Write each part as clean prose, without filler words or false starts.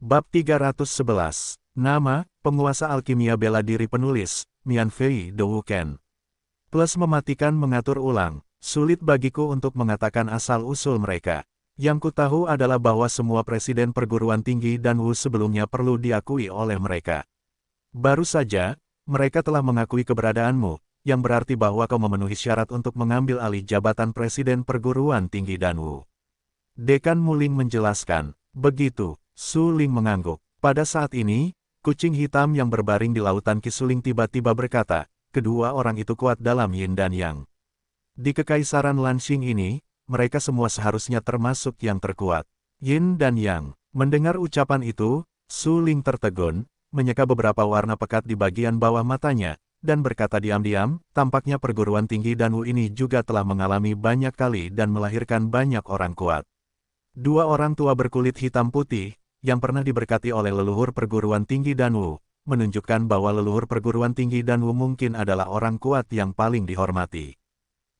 Bab 311. Nama, penguasa alkimia bela diri penulis, Mian Fei De Wuken. Plus mematikan mengatur ulang, sulit bagiku untuk mengatakan asal-usul mereka. Yang ku tahu adalah bahwa semua presiden perguruan tinggi dan Wu sebelumnya perlu diakui oleh mereka. Baru saja, mereka telah mengakui keberadaanmu, yang berarti bahwa kau memenuhi syarat untuk mengambil alih jabatan presiden perguruan tinggi dan Wu. Dekan Muling menjelaskan, begitu. Su Ling mengangguk. Pada saat ini, kucing hitam yang berbaring di lautan Kisuling tiba-tiba berkata, kedua orang itu kuat dalam yin dan yang. Di kekaisaran Lanxing ini, mereka semua seharusnya termasuk yang terkuat. Yin dan yang. Mendengar ucapan itu, Su Ling tertegun, menyeka beberapa warna pekat di bagian bawah matanya, dan berkata diam-diam, tampaknya perguruan tinggi dan Wu ini juga telah mengalami banyak kali dan melahirkan banyak orang kuat. Dua orang tua berkulit hitam putih, yang pernah diberkati oleh leluhur perguruan tinggi dan Wu, menunjukkan bahwa leluhur perguruan tinggi dan Wu mungkin adalah orang kuat yang paling dihormati.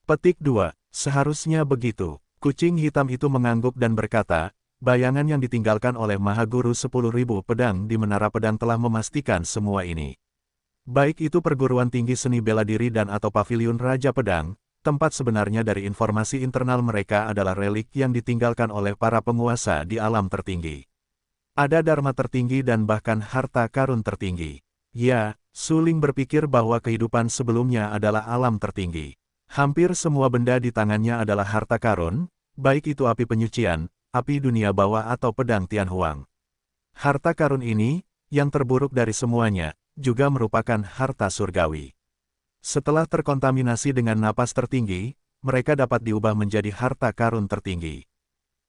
Petik 2. Seharusnya begitu. Kucing hitam itu mengangguk dan berkata, bayangan yang ditinggalkan oleh Maha Guru 10.000 pedang di Menara Pedang telah memastikan semua ini. Baik itu perguruan tinggi seni bela diri dan atau paviliun Raja Pedang, tempat sebenarnya dari informasi internal mereka adalah relik yang ditinggalkan oleh para penguasa di alam tertinggi. Ada dharma tertinggi dan bahkan harta karun tertinggi. Ya, Su Ling berpikir bahwa kehidupan sebelumnya adalah alam tertinggi. Hampir semua benda di tangannya adalah harta karun, baik itu api penyucian, api dunia bawah atau pedang Tianhuang. Harta karun ini, yang terburuk dari semuanya, juga merupakan harta surgawi. Setelah terkontaminasi dengan napas tertinggi, mereka dapat diubah menjadi harta karun tertinggi.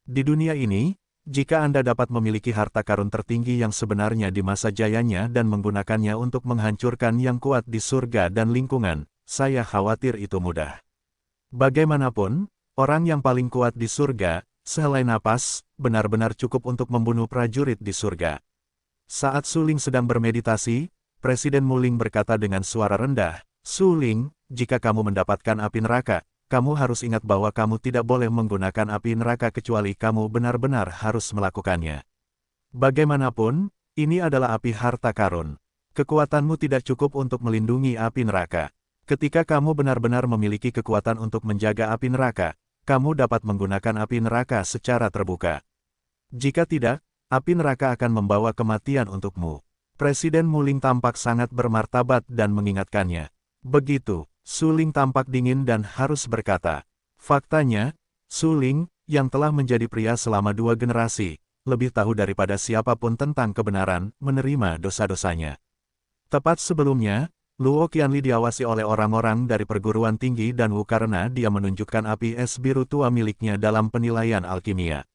Di dunia ini, jika Anda dapat memiliki harta karun tertinggi yang sebenarnya di masa jayanya dan menggunakannya untuk menghancurkan yang kuat di surga dan lingkungan, saya khawatir itu mudah. Bagaimanapun, orang yang paling kuat di surga, sehelai napas, benar-benar cukup untuk membunuh prajurit di surga. Saat Su Ling sedang bermeditasi, Presiden Muling berkata dengan suara rendah, Su Ling, jika kamu mendapatkan api neraka, kamu harus ingat bahwa kamu tidak boleh menggunakan api neraka kecuali kamu benar-benar harus melakukannya. Bagaimanapun, ini adalah api harta karun. Kekuatanmu tidak cukup untuk melindungi api neraka. Ketika kamu benar-benar memiliki kekuatan untuk menjaga api neraka, kamu dapat menggunakan api neraka secara terbuka. Jika tidak, api neraka akan membawa kematian untukmu. Presiden Muling tampak sangat bermartabat dan mengingatkannya. Begitu. Su Ling tampak dingin dan harus berkata. Faktanya, Su Ling, yang telah menjadi pria selama 2 generasi, lebih tahu daripada siapapun tentang kebenaran, menerima dosa-dosanya. Tepat sebelumnya, Luo Qianli diawasi oleh orang-orang dari perguruan tinggi dan Wu karena dia menunjukkan api es biru tua miliknya dalam penilaian alkimia.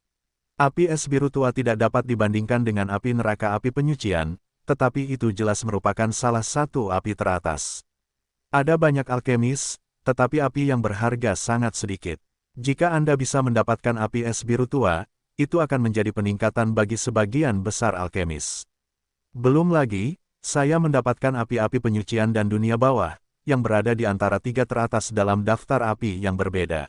Api es biru tua tidak dapat dibandingkan dengan api neraka api penyucian, tetapi itu jelas merupakan salah satu api teratas. Ada banyak alkemis, tetapi api yang berharga sangat sedikit. Jika Anda bisa mendapatkan api es biru tua, itu akan menjadi peningkatan bagi sebagian besar alkemis. Belum lagi, saya mendapatkan api-api penyucian dan dunia bawah, yang berada di antara 3 teratas dalam daftar api yang berbeda.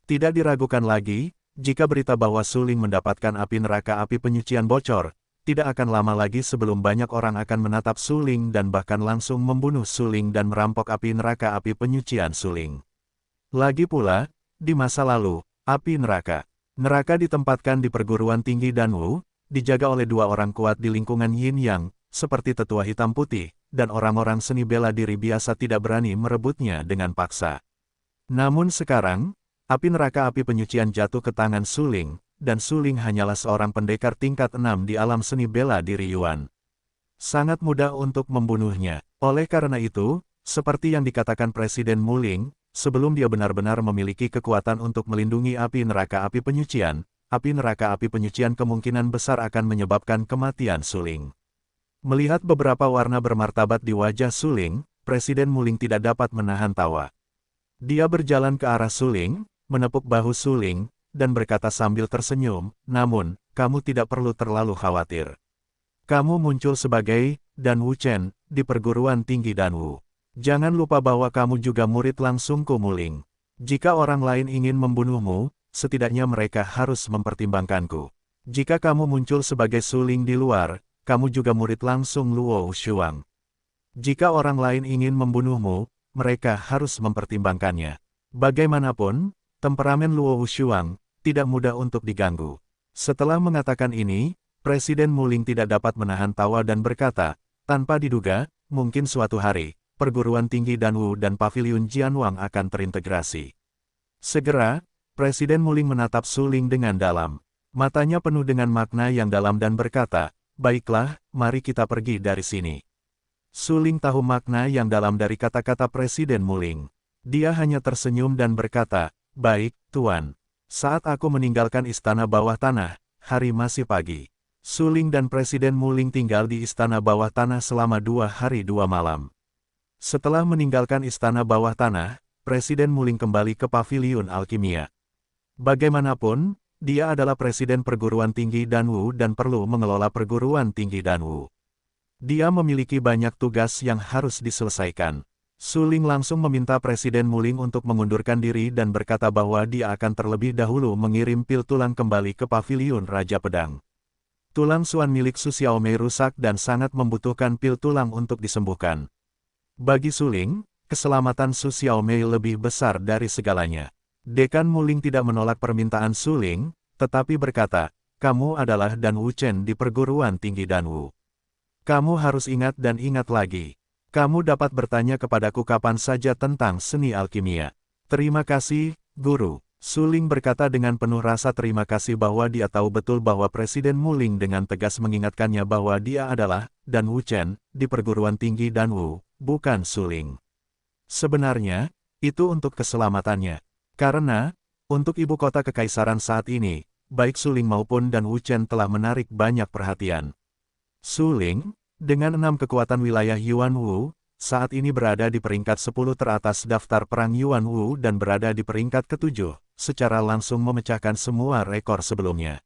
Tidak diragukan lagi, jika berita bahwa Su Ling mendapatkan api neraka api penyucian bocor, tidak akan lama lagi sebelum banyak orang akan menatap Su Ling dan bahkan langsung membunuh Su Ling dan merampok api neraka api penyucian Su Ling. Lagi pula, di masa lalu, api neraka ditempatkan di perguruan tinggi dan Wu, dijaga oleh 2 orang kuat di lingkungan Yin Yang, seperti tetua hitam putih, dan orang-orang seni bela diri biasa tidak berani merebutnya dengan paksa. Namun sekarang, api neraka api penyucian jatuh ke tangan Su Ling, dan Su Ling hanyalah seorang pendekar tingkat 6 di alam seni bela diri Yuan. Sangat mudah untuk membunuhnya. Oleh karena itu, seperti yang dikatakan Presiden Muling, sebelum dia benar-benar memiliki kekuatan untuk melindungi api neraka api penyucian kemungkinan besar akan menyebabkan kematian Su Ling. Melihat beberapa warna bermartabat di wajah Su Ling, Presiden Muling tidak dapat menahan tawa. Dia berjalan ke arah Su Ling, menepuk bahu Su Ling, dan berkata sambil tersenyum, namun, kamu tidak perlu terlalu khawatir. Kamu muncul sebagai Dan Wu Chen di perguruan tinggi Dan Wu. Jangan lupa bahwa kamu juga murid langsungku Muling. Jika orang lain ingin membunuhmu, setidaknya mereka harus mempertimbangkanku. Jika kamu muncul sebagai suling di luar, kamu juga murid langsung Luo Shuang. Jika orang lain ingin membunuhmu, mereka harus mempertimbangkannya. Bagaimanapun, temperamen Luo Shuang tidak mudah untuk diganggu. Setelah mengatakan ini, Presiden Muling tidak dapat menahan tawa dan berkata, tanpa diduga, mungkin suatu hari, perguruan tinggi Danwu dan paviliun Jianwang akan terintegrasi. Segera, Presiden Muling menatap Suling dengan dalam. Matanya penuh dengan makna yang dalam dan berkata, baiklah, mari kita pergi dari sini. Suling tahu makna yang dalam dari kata-kata Presiden Muling. Dia hanya tersenyum dan berkata, baik, Tuan. Saat aku meninggalkan istana bawah tanah, hari masih pagi. Suling dan Presiden Muling tinggal di istana bawah tanah selama 2 hari 2 malam. Setelah meninggalkan istana bawah tanah, Presiden Muling kembali ke paviliun alkimia. Bagaimanapun, dia adalah Presiden Perguruan Tinggi Danwu dan perlu mengelola Perguruan Tinggi Danwu. Dia memiliki banyak tugas yang harus diselesaikan. Suling langsung meminta Presiden Muling untuk mengundurkan diri dan berkata bahwa dia akan terlebih dahulu mengirim pil tulang kembali ke paviliun Raja Pedang. Tulang Suan milik Su Xiaomei rusak dan sangat membutuhkan pil tulang untuk disembuhkan. Bagi Suling, keselamatan Su Xiaomei lebih besar dari segalanya. Dekan Muling tidak menolak permintaan Suling, tetapi berkata, kamu adalah Dan Wuchen di perguruan tinggi Danwu. Kamu harus ingat dan ingat lagi. Kamu dapat bertanya kepadaku kapan saja tentang seni alkimia. Terima kasih, Guru. Suling berkata dengan penuh rasa terima kasih bahwa dia tahu betul bahwa Presiden Muling dengan tegas mengingatkannya bahwa dia adalah Dan Wuchen di perguruan tinggi Danwu, bukan Suling. Sebenarnya, itu untuk keselamatannya. Karena, untuk ibu kota kekaisaran saat ini, baik Suling maupun Dan Wuchen telah menarik banyak perhatian. Suling, dengan 6 kekuatan wilayah Yuan Wu, saat ini berada di peringkat 10 teratas daftar perang Yuan Wu dan berada di peringkat ke-7, secara langsung memecahkan semua rekor sebelumnya.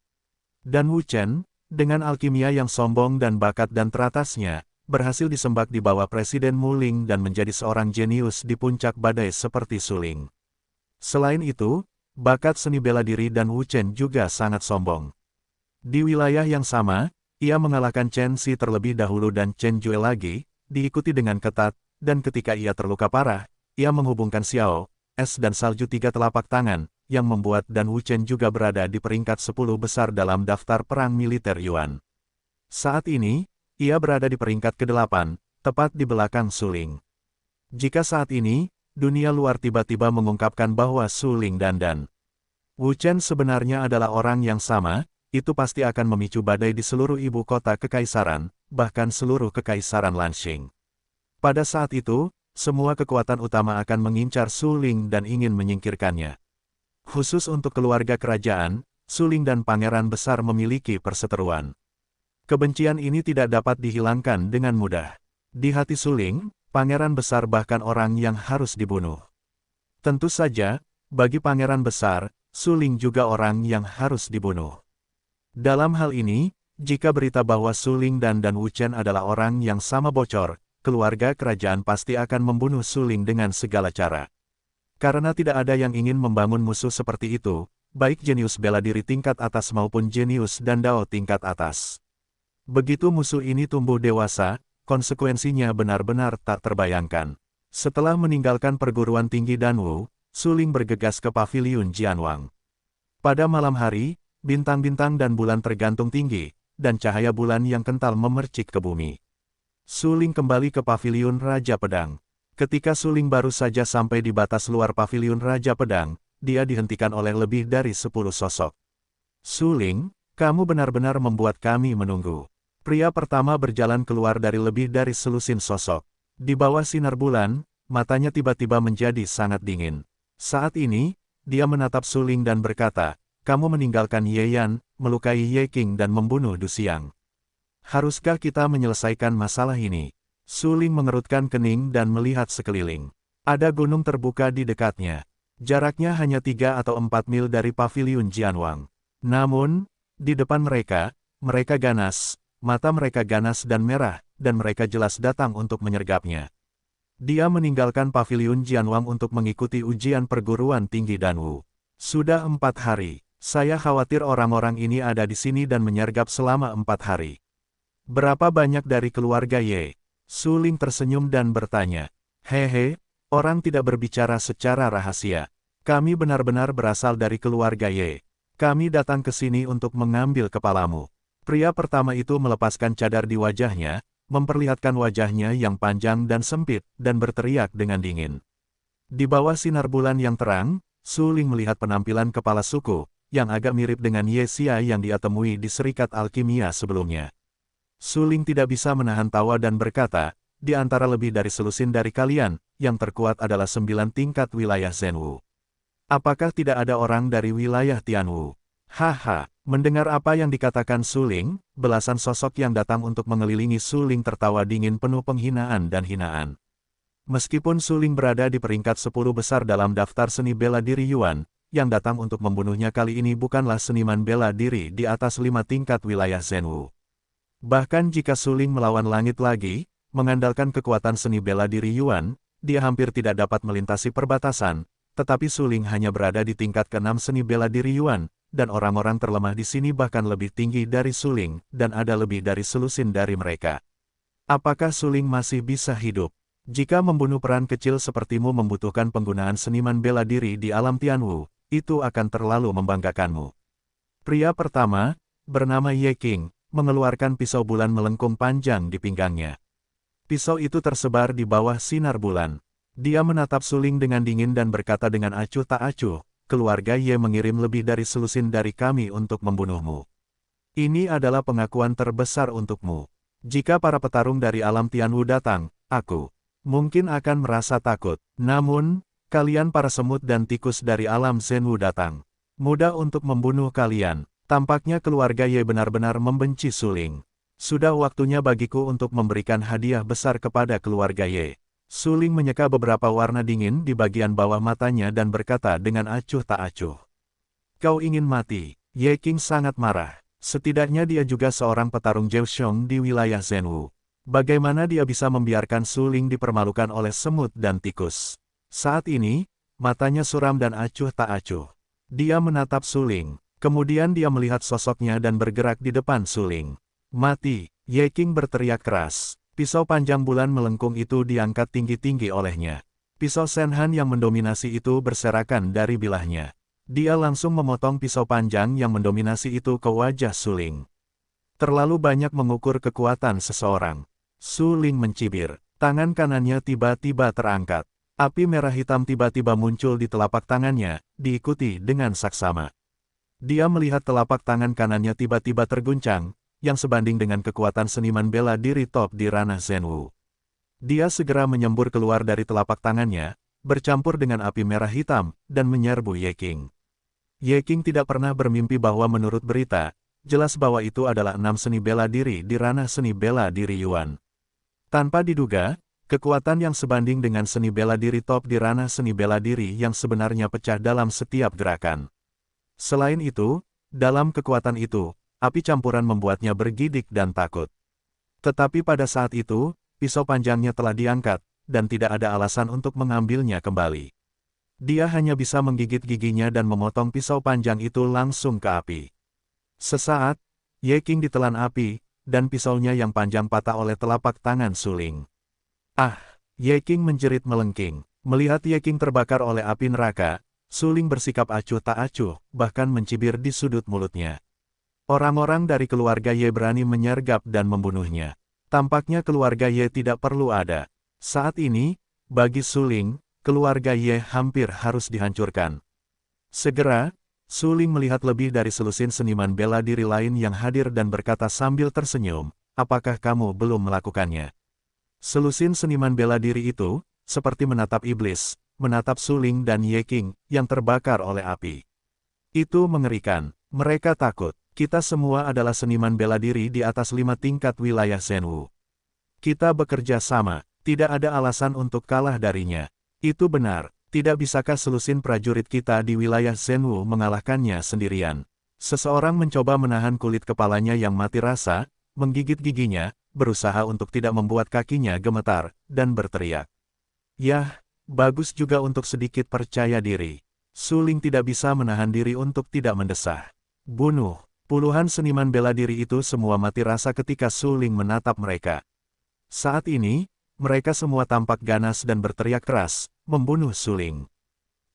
Dan Wuchen, dengan alkimia yang sombong dan bakat dan teratasnya, berhasil disembah di bawah Presiden Muling dan menjadi seorang jenius di puncak badai seperti Suling. Selain itu, bakat seni bela diri Dan Wuchen juga sangat sombong. Di wilayah yang sama, ia mengalahkan Chen Xi terlebih dahulu dan Chen Jue lagi, diikuti dengan ketat, dan ketika ia terluka parah, ia menghubungkan Xiao, es dan salju 3 telapak tangan, yang membuat Dan Wuchen juga berada di peringkat 10 besar dalam daftar perang militer Yuan. Saat ini, ia berada di peringkat ke-8, tepat di belakang Suling. Jika saat ini, dunia luar tiba-tiba mengungkapkan bahwa Suling dan Dan Wuchen sebenarnya adalah orang yang sama, itu pasti akan memicu badai di seluruh ibu kota kekaisaran, bahkan seluruh kekaisaran Lanxing. Pada saat itu, semua kekuatan utama akan mengincar Suling dan ingin menyingkirkannya. Khusus untuk keluarga kerajaan, Suling dan Pangeran Besar memiliki perseteruan. Kebencian ini tidak dapat dihilangkan dengan mudah. Di hati Suling, Pangeran Besar bahkan orang yang harus dibunuh. Tentu saja, bagi Pangeran Besar, Suling juga orang yang harus dibunuh. Dalam hal ini, jika berita bahwa Suling dan Dan Wuchen adalah orang yang sama bocor, keluarga kerajaan pasti akan membunuh Suling dengan segala cara. Karena tidak ada yang ingin membangun musuh seperti itu, baik jenius bela diri tingkat atas maupun jenius dan dao tingkat atas. Begitu musuh ini tumbuh dewasa, konsekuensinya benar-benar tak terbayangkan. Setelah meninggalkan perguruan tinggi Danwu, Suling bergegas ke paviliun Jianwang. Pada malam hari, bintang-bintang dan bulan tergantung tinggi, dan cahaya bulan yang kental memercik ke bumi. Suling kembali ke paviliun Raja Pedang. Ketika Suling baru saja sampai di batas luar paviliun Raja Pedang, dia dihentikan oleh lebih dari 10 sosok. Suling, kamu benar-benar membuat kami menunggu. Pria pertama berjalan keluar dari lebih dari selusin sosok. Di bawah sinar bulan, matanya tiba-tiba menjadi sangat dingin. Saat ini, dia menatap Suling dan berkata, kamu meninggalkan Ye Yan, melukai Ye Qing dan membunuh Du Xiang. Haruskah kita menyelesaikan masalah ini? Suling mengerutkan kening dan melihat sekeliling. Ada gunung terbuka di dekatnya. Jaraknya hanya 3 atau 4 mil dari paviliun Jianwang. Namun, di depan mereka ganas, mata mereka ganas dan merah, dan mereka jelas datang untuk menyergapnya. Dia meninggalkan paviliun Jianwang untuk mengikuti ujian perguruan tinggi Danwu. Sudah 4 hari. Saya khawatir orang-orang ini ada di sini dan menyergap selama 4 hari. Berapa banyak dari keluarga Ye? Su Ling tersenyum dan bertanya. Hehe, orang tidak berbicara secara rahasia. Kami benar-benar berasal dari keluarga Ye. Kami datang ke sini untuk mengambil kepalamu. Pria pertama itu melepaskan cadar di wajahnya, memperlihatkan wajahnya yang panjang dan sempit, dan berteriak dengan dingin. Di bawah sinar bulan yang terang, Su Ling melihat penampilan kepala suku, yang agak mirip dengan Ye Xia yang dia temui di Serikat Alkimia sebelumnya. Su Ling tidak bisa menahan tawa dan berkata, di antara lebih dari selusin dari kalian, yang terkuat adalah 9 tingkat wilayah Zhenwu. Apakah tidak ada orang dari wilayah Tianwu? Haha, mendengar apa yang dikatakan Su Ling, belasan sosok yang datang untuk mengelilingi Su Ling tertawa dingin penuh penghinaan dan hinaan. Meskipun Su Ling berada di peringkat 10 besar dalam daftar seni bela diri Yuan, yang datang untuk membunuhnya kali ini bukanlah seniman bela diri di atas 5 tingkat wilayah Zhenwu. Bahkan jika Su Ling melawan langit lagi, mengandalkan kekuatan seni bela diri Yuan, dia hampir tidak dapat melintasi perbatasan, tetapi Su Ling hanya berada di tingkat ke-6 seni bela diri Yuan, dan orang-orang terlemah di sini bahkan lebih tinggi dari Su Ling, dan ada lebih dari selusin dari mereka. Apakah Su Ling masih bisa hidup? Jika membunuh peran kecil sepertimu membutuhkan penggunaan seniman bela diri di alam Tianwu, itu akan terlalu membanggakanmu. Pria pertama, bernama Ye Qing, mengeluarkan pisau bulan melengkung panjang di pinggangnya. Pisau itu tersebar di bawah sinar bulan. Dia menatap Su Ling dengan dingin dan berkata dengan acuh tak acuh, keluarga Ye mengirim lebih dari selusin dari kami untuk membunuhmu. Ini adalah pengakuan terbesar untukmu. Jika para petarung dari alam Tianwu datang, aku mungkin akan merasa takut. Namun, kalian para semut dan tikus dari alam Zhenwu datang. Mudah untuk membunuh kalian. Tampaknya keluarga Ye benar-benar membenci Su Ling. Sudah waktunya bagiku untuk memberikan hadiah besar kepada keluarga Ye. Su Ling menyeka beberapa warna dingin di bagian bawah matanya dan berkata dengan acuh tak acuh. Kau ingin mati? Ye Qing sangat marah. Setidaknya dia juga seorang petarung Zhouxiong di wilayah Zhenwu. Bagaimana dia bisa membiarkan Su Ling dipermalukan oleh semut dan tikus? Saat ini, matanya suram dan acuh tak acuh. Dia menatap Su Ling. Kemudian dia melihat sosoknya dan bergerak di depan Su Ling. Mati! Ye Qing berteriak keras. Pisau panjang bulan melengkung itu diangkat tinggi-tinggi olehnya. Pisau Shenhan yang mendominasi itu berserakan dari bilahnya. Dia langsung memotong pisau panjang yang mendominasi itu ke wajah Su Ling. Terlalu banyak mengukur kekuatan seseorang. Su Ling mencibir. Tangan kanannya tiba-tiba terangkat. Api merah hitam tiba-tiba muncul di telapak tangannya, diikuti dengan saksama. Dia melihat telapak tangan kanannya tiba-tiba terguncang, yang sebanding dengan kekuatan seniman bela diri top di ranah Zhenwu. Dia segera menyembur keluar dari telapak tangannya, bercampur dengan api merah hitam, dan menyerbu Ye Qing. Ye Qing tidak pernah bermimpi bahwa menurut berita, jelas bahwa itu adalah 6 seni bela diri di ranah seni bela diri Yuan. Tanpa diduga, kekuatan yang sebanding dengan seni bela diri top di ranah seni bela diri yang sebenarnya pecah dalam setiap gerakan. Selain itu, dalam kekuatan itu, api campuran membuatnya bergidik dan takut. Tetapi pada saat itu, pisau panjangnya telah diangkat, dan tidak ada alasan untuk mengambilnya kembali. Dia hanya bisa menggigit giginya dan memotong pisau panjang itu langsung ke api. Sesaat, Ye Qing ditelan api, dan pisaunya yang panjang patah oleh telapak tangan Su Ling. Ah! Ye Qing menjerit melengking. Melihat Ye Qing terbakar oleh api neraka, Su Ling bersikap acuh tak acuh, bahkan mencibir di sudut mulutnya. Orang-orang dari keluarga Ye berani menyergap dan membunuhnya. Tampaknya keluarga Ye tidak perlu ada. Saat ini, bagi Su Ling, keluarga Ye hampir harus dihancurkan. Segera, Su Ling melihat lebih dari selusin seniman bela diri lain yang hadir dan berkata sambil tersenyum, apakah kamu belum melakukannya? Selusin seniman bela diri itu, seperti menatap iblis, menatap Su Ling dan Ye Qing, yang terbakar oleh api. Itu mengerikan. Mereka takut. Kita semua adalah seniman bela diri di atas 5 tingkat wilayah Zhenwu. Kita bekerja sama, tidak ada alasan untuk kalah darinya. Itu benar, tidak bisakah selusin prajurit kita di wilayah Zhenwu mengalahkannya sendirian? Seseorang mencoba menahan kulit kepalanya yang mati rasa, menggigit giginya, berusaha untuk tidak membuat kakinya gemetar, dan berteriak. Yah! Bagus juga untuk sedikit percaya diri. Su Ling tidak bisa menahan diri untuk tidak mendesah. Bunuh! Puluhan seniman bela diri itu semua mati rasa ketika Su Ling menatap mereka. Saat ini, mereka semua tampak ganas dan berteriak keras, membunuh Su Ling.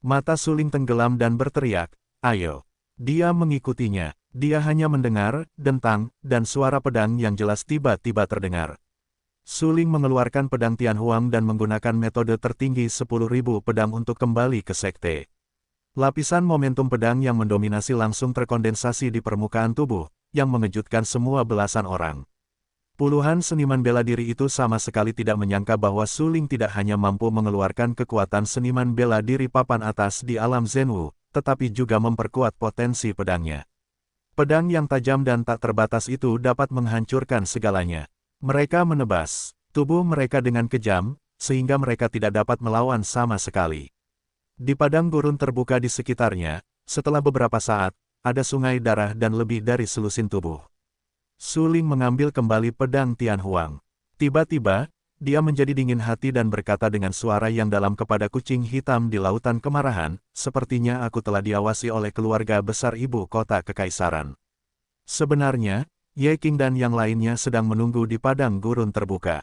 Mata Su Ling tenggelam dan berteriak, ayo. Dia mengikutinya. Dia hanya mendengar, dentang, dan suara pedang yang jelas tiba-tiba terdengar. Su Ling mengeluarkan pedang Tianhuang dan menggunakan metode tertinggi 10.000 pedang untuk kembali ke sekte. Lapisan momentum pedang yang mendominasi langsung terkondensasi di permukaan tubuh, yang mengejutkan semua belasan orang. Puluhan seniman bela diri itu sama sekali tidak menyangka bahwa Su Ling tidak hanya mampu mengeluarkan kekuatan seniman bela diri papan atas di alam Zhenwu, tetapi juga memperkuat potensi pedangnya. Pedang yang tajam dan tak terbatas itu dapat menghancurkan segalanya. Mereka menebas tubuh mereka dengan kejam, sehingga mereka tidak dapat melawan sama sekali. Di padang gurun terbuka di sekitarnya, setelah beberapa saat, ada sungai darah dan lebih dari selusin tubuh. Su Ling mengambil kembali pedang Tianhuang. Tiba-tiba, dia menjadi dingin hati dan berkata dengan suara yang dalam kepada kucing hitam di lautan kemarahan, sepertinya aku telah diawasi oleh keluarga besar ibu kota kekaisaran. Sebenarnya, Ye Qing dan yang lainnya sedang menunggu di padang gurun terbuka.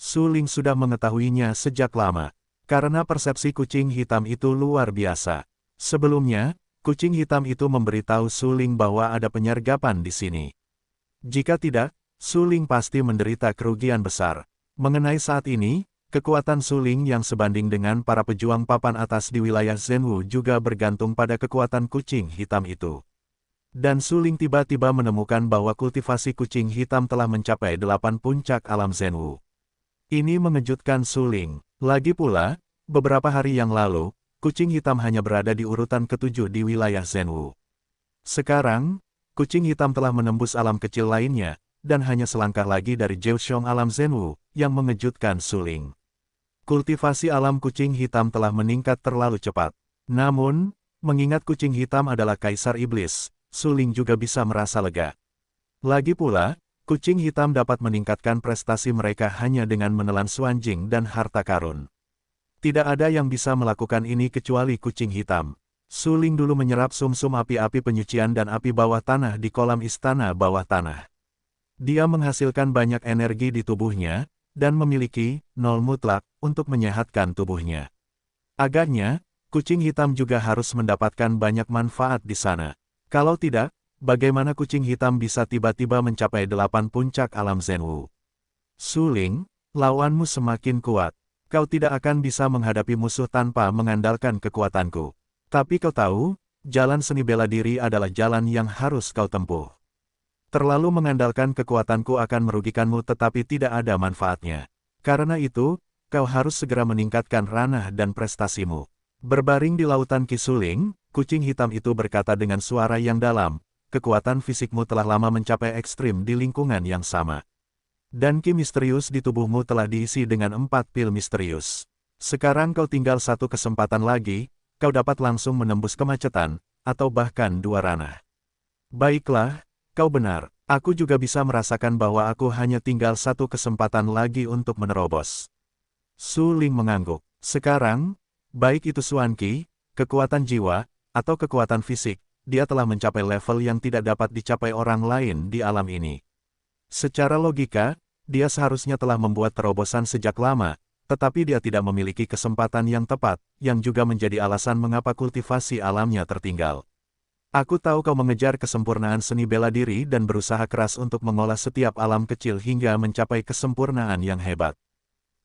Su Ling sudah mengetahuinya sejak lama, karena persepsi kucing hitam itu luar biasa. Sebelumnya, kucing hitam itu memberitahu Su Ling bahwa ada penyergapan di sini. Jika tidak, Su Ling pasti menderita kerugian besar. Mengenai saat ini, kekuatan Su Ling yang sebanding dengan para pejuang papan atas di wilayah Zhenwu juga bergantung pada kekuatan kucing hitam itu. Dan Su Ling tiba-tiba menemukan bahwa kultivasi kucing hitam telah mencapai 8 puncak alam Zhenwu. Ini mengejutkan Su Ling. Lagi pula, beberapa hari yang lalu, kucing hitam hanya berada di urutan ke-7 di wilayah Zhenwu. Sekarang, kucing hitam telah menembus alam kecil lainnya, dan hanya selangkah lagi dari Zheoxiong alam Zhenwu, yang mengejutkan Su Ling. Kultivasi alam kucing hitam telah meningkat terlalu cepat. Namun, mengingat kucing hitam adalah kaisar iblis, Su Ling juga bisa merasa lega. Lagi pula, kucing hitam dapat meningkatkan prestasi mereka hanya dengan menelan Xuanjing dan harta karun. Tidak ada yang bisa melakukan ini kecuali kucing hitam. Su Ling dulu menyerap sumsum api-api penyucian dan api bawah tanah di kolam istana bawah tanah. Dia menghasilkan banyak energi di tubuhnya, dan memiliki nol mutlak untuk menyehatkan tubuhnya. Agaknya, kucing hitam juga harus mendapatkan banyak manfaat di sana. Kalau tidak, bagaimana kucing hitam bisa tiba-tiba mencapai 8 puncak alam Zhenwu? Su Ling, lawanmu semakin kuat. Kau tidak akan bisa menghadapi musuh tanpa mengandalkan kekuatanku. Tapi kau tahu, jalan seni bela diri adalah jalan yang harus kau tempuh. Terlalu mengandalkan kekuatanku akan merugikanmu tetapi tidak ada manfaatnya. Karena itu, kau harus segera meningkatkan ranah dan prestasimu. Berbaring di lautan Qi Su Ling, kucing hitam itu berkata dengan suara yang dalam, kekuatan fisikmu telah lama mencapai ekstrim di lingkungan yang sama. Dan Qi misterius di tubuhmu telah diisi dengan 4 pil misterius. Sekarang kau tinggal satu kesempatan lagi, kau dapat langsung menembus kemacetan, atau bahkan 2 ranah. Baiklah, kau benar, aku juga bisa merasakan bahwa aku hanya tinggal satu kesempatan lagi untuk menerobos. Su Ling mengangguk. Sekarang, baik itu Xuan Qi, kekuatan jiwa, atau kekuatan fisik, dia telah mencapai level yang tidak dapat dicapai orang lain di alam ini. Secara logika, dia seharusnya telah membuat terobosan sejak lama, tetapi dia tidak memiliki kesempatan yang tepat, yang juga menjadi alasan mengapa kultivasi alamnya tertinggal. Aku tahu kau mengejar kesempurnaan seni bela diri dan berusaha keras untuk mengolah setiap alam kecil hingga mencapai kesempurnaan yang hebat.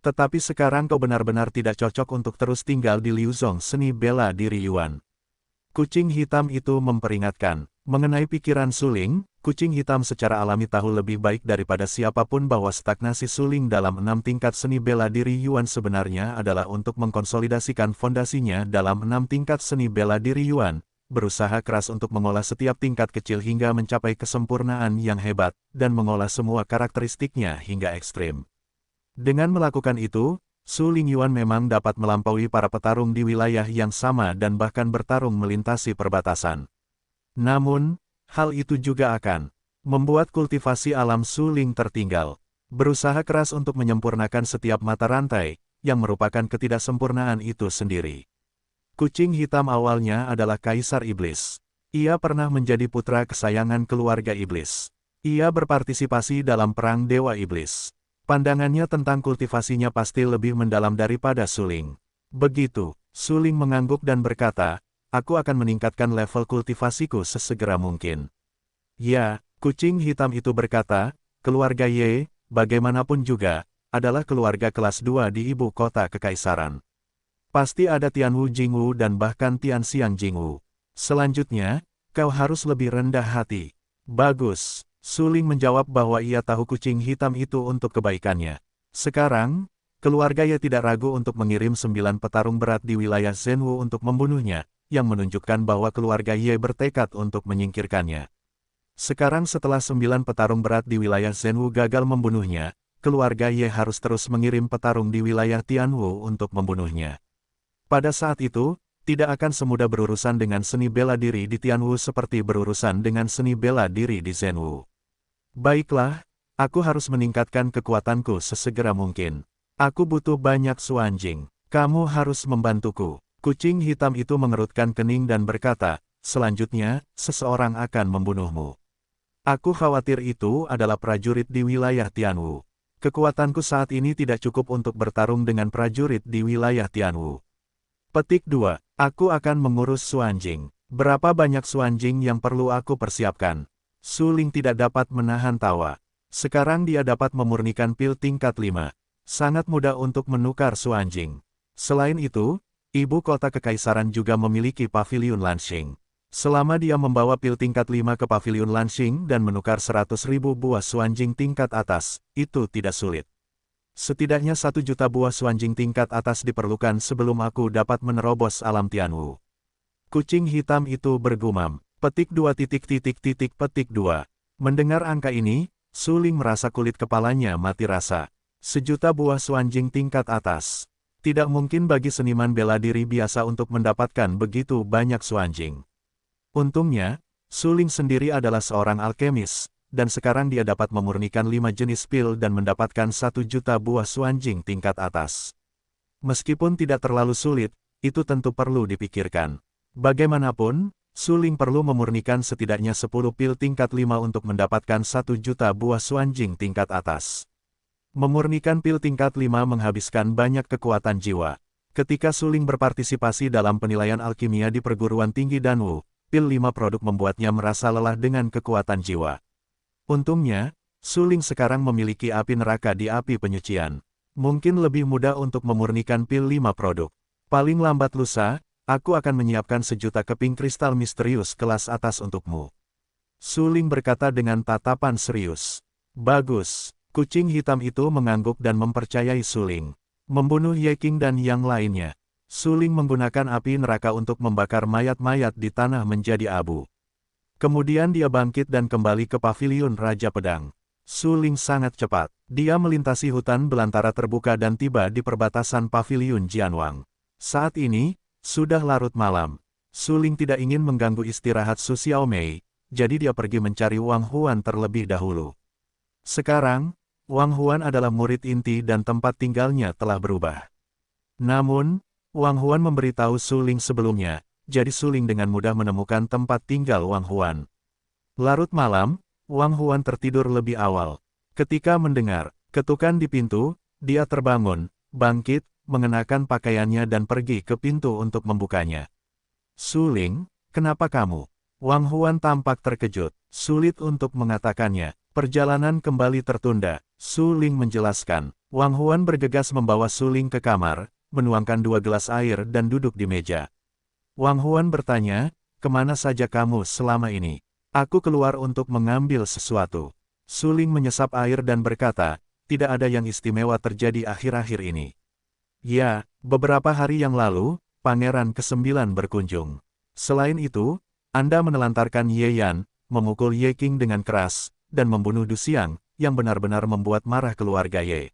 Tetapi sekarang kau benar-benar tidak cocok untuk terus tinggal di Liuzong seni bela diri Yuan. Kucing hitam itu memperingatkan. Mengenai pikiran Su Ling, kucing hitam secara alami tahu lebih baik daripada siapapun bahwa stagnasi Su Ling dalam 6 tingkat seni bela diri Yuan sebenarnya adalah untuk mengkonsolidasikan fondasinya dalam 6 tingkat seni bela diri Yuan, berusaha keras untuk mengolah setiap tingkat kecil hingga mencapai kesempurnaan yang hebat, dan mengolah semua karakteristiknya hingga ekstrim. Dengan melakukan itu, Su Ling Yuan memang dapat melampaui para petarung di wilayah yang sama dan bahkan bertarung melintasi perbatasan. Namun, hal itu juga akan membuat kultivasi alam Su Ling tertinggal. Berusaha keras untuk menyempurnakan setiap mata rantai, yang merupakan ketidaksempurnaan itu sendiri. Kucing hitam awalnya adalah Kaisar Iblis. Ia pernah menjadi putra kesayangan keluarga Iblis. Ia berpartisipasi dalam perang Dewa Iblis. Pandangannya tentang kultivasinya pasti lebih mendalam daripada Suling. Begitu, Suling mengangguk dan berkata, aku akan meningkatkan level kultivasiku sesegera mungkin. Ya, kucing hitam itu berkata, keluarga Ye, bagaimanapun juga, adalah keluarga kelas 2 di ibu kota kekaisaran. Pasti ada Tianwu Jingwu dan bahkan Tianxiang Jingwu. Selanjutnya, kau harus lebih rendah hati. Bagus. Suling menjawab bahwa ia tahu kucing hitam itu untuk kebaikannya. Sekarang, keluarga Ye tidak ragu untuk mengirim 9 petarung berat di wilayah Zhenwu untuk membunuhnya, yang menunjukkan bahwa keluarga Ye bertekad untuk menyingkirkannya. Sekarang setelah 9 petarung berat di wilayah Zhenwu gagal membunuhnya, keluarga Ye harus terus mengirim petarung di wilayah Tianwu untuk membunuhnya. Pada saat itu, tidak akan semudah berurusan dengan seni bela diri di Tianwu seperti berurusan dengan seni bela diri di Zhenwu. Baiklah, aku harus meningkatkan kekuatanku sesegera mungkin. Aku butuh banyak suanjing. Kamu harus membantuku. Kucing hitam itu mengerutkan kening dan berkata, selanjutnya, seseorang akan membunuhmu. Aku khawatir itu adalah prajurit di wilayah Tianwu. Kekuatanku saat ini tidak cukup untuk bertarung dengan prajurit di wilayah Tianwu. Petik 2. Aku akan mengurus suanjing. Berapa banyak suanjing yang perlu aku persiapkan? Suling tidak dapat menahan tawa. Sekarang dia dapat memurnikan pil tingkat 5. Sangat mudah untuk menukar suanjing. Selain itu, ibu kota kekaisaran juga memiliki paviliun Lanxing. Selama dia membawa pil tingkat 5 ke paviliun Lanxing dan menukar 100.000 buah suanjing tingkat atas, itu tidak sulit. Setidaknya 1 juta buah suanjing tingkat atas diperlukan sebelum aku dapat menerobos alam Tianwu. Kucing hitam itu bergumam. Petik 2 petik 2. Mendengar angka ini, Suling merasa kulit kepalanya mati rasa. 1 juta buah suanjing tingkat atas. Tidak mungkin bagi seniman bela diri biasa untuk mendapatkan begitu banyak suanjing. Untungnya, Suling sendiri adalah seorang alkemis, dan sekarang dia dapat memurnikan 5 jenis pil dan mendapatkan 1 juta buah suanjing tingkat atas. Meskipun tidak terlalu sulit, itu tentu perlu dipikirkan. Bagaimanapun, Suling perlu memurnikan setidaknya 10 pil tingkat 5 untuk mendapatkan 1 juta buah suanjing tingkat atas. Memurnikan pil tingkat 5 menghabiskan banyak kekuatan jiwa. Ketika Suling berpartisipasi dalam penilaian alkimia di perguruan tinggi Danwu, pil 5 produk membuatnya merasa lelah dengan kekuatan jiwa. Untungnya, Suling sekarang memiliki api neraka di api penyucian. Mungkin lebih mudah untuk memurnikan pil 5 produk. Paling lambat lusa, aku akan menyiapkan 1 juta keping kristal misterius kelas atas untukmu. Suling berkata dengan tatapan serius. Bagus. Kucing hitam itu mengangguk dan mempercayai Suling. Membunuh Ye Qing dan yang lainnya. Suling menggunakan api neraka untuk membakar mayat-mayat di tanah menjadi abu. Kemudian dia bangkit dan kembali ke paviliun Raja Pedang. Suling sangat cepat. Dia melintasi hutan belantara terbuka dan tiba di perbatasan paviliun Jianwang. Saat ini, sudah larut malam. Suling tidak ingin mengganggu istirahat Su Xiaomei, jadi dia pergi mencari Wang Huan terlebih dahulu. Sekarang, Wang Huan adalah murid inti dan tempat tinggalnya telah berubah. Namun, Wang Huan memberitahu Suling sebelumnya, jadi Suling dengan mudah menemukan tempat tinggal Wang Huan. Larut malam, Wang Huan tertidur lebih awal. Ketika mendengar ketukan di pintu, dia terbangun, bangkit, mengenakan pakaiannya dan pergi ke pintu untuk membukanya. Suling, kenapa kamu? Wang Huan tampak terkejut, sulit untuk mengatakannya. Perjalanan kembali tertunda, Suling menjelaskan. Wang Huan bergegas membawa Suling ke kamar, menuangkan 2 gelas air dan duduk di meja. Wang Huan bertanya, kemana saja kamu selama ini? Aku keluar untuk mengambil sesuatu. Suling menyesap air dan berkata, tidak ada yang istimewa terjadi akhir-akhir ini. Ya, beberapa hari yang lalu, Pangeran ke-9 berkunjung. Selain itu, Anda menelantarkan Ye Yan, memukul Ye Qing dengan keras, dan membunuh Du Xiang, yang benar-benar membuat marah keluarga Ye.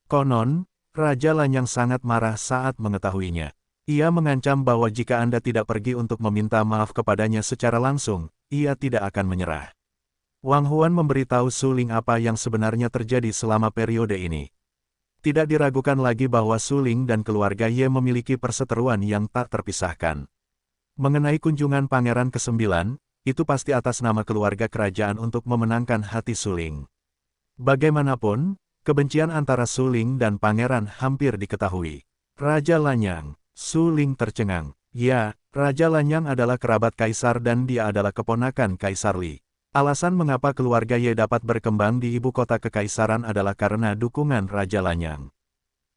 Konon, Raja Lanyang sangat marah saat mengetahuinya. Ia mengancam bahwa jika Anda tidak pergi untuk meminta maaf kepadanya secara langsung, ia tidak akan menyerah. Wang Huan memberitahu Suling apa yang sebenarnya terjadi selama periode ini. Tidak diragukan lagi bahwa Suling dan keluarga Ye memiliki perseteruan yang tak terpisahkan. Mengenai kunjungan Pangeran ke-9, itu pasti atas nama keluarga kerajaan untuk memenangkan hati Suling. Bagaimanapun, kebencian antara Suling dan Pangeran hampir diketahui. Raja Lanyang, Suling tercengang. Ya, Raja Lanyang adalah kerabat Kaisar dan dia adalah keponakan Kaisar Li. Alasan mengapa keluarga Ye dapat berkembang di ibu kota kekaisaran adalah karena dukungan Raja Lanyang.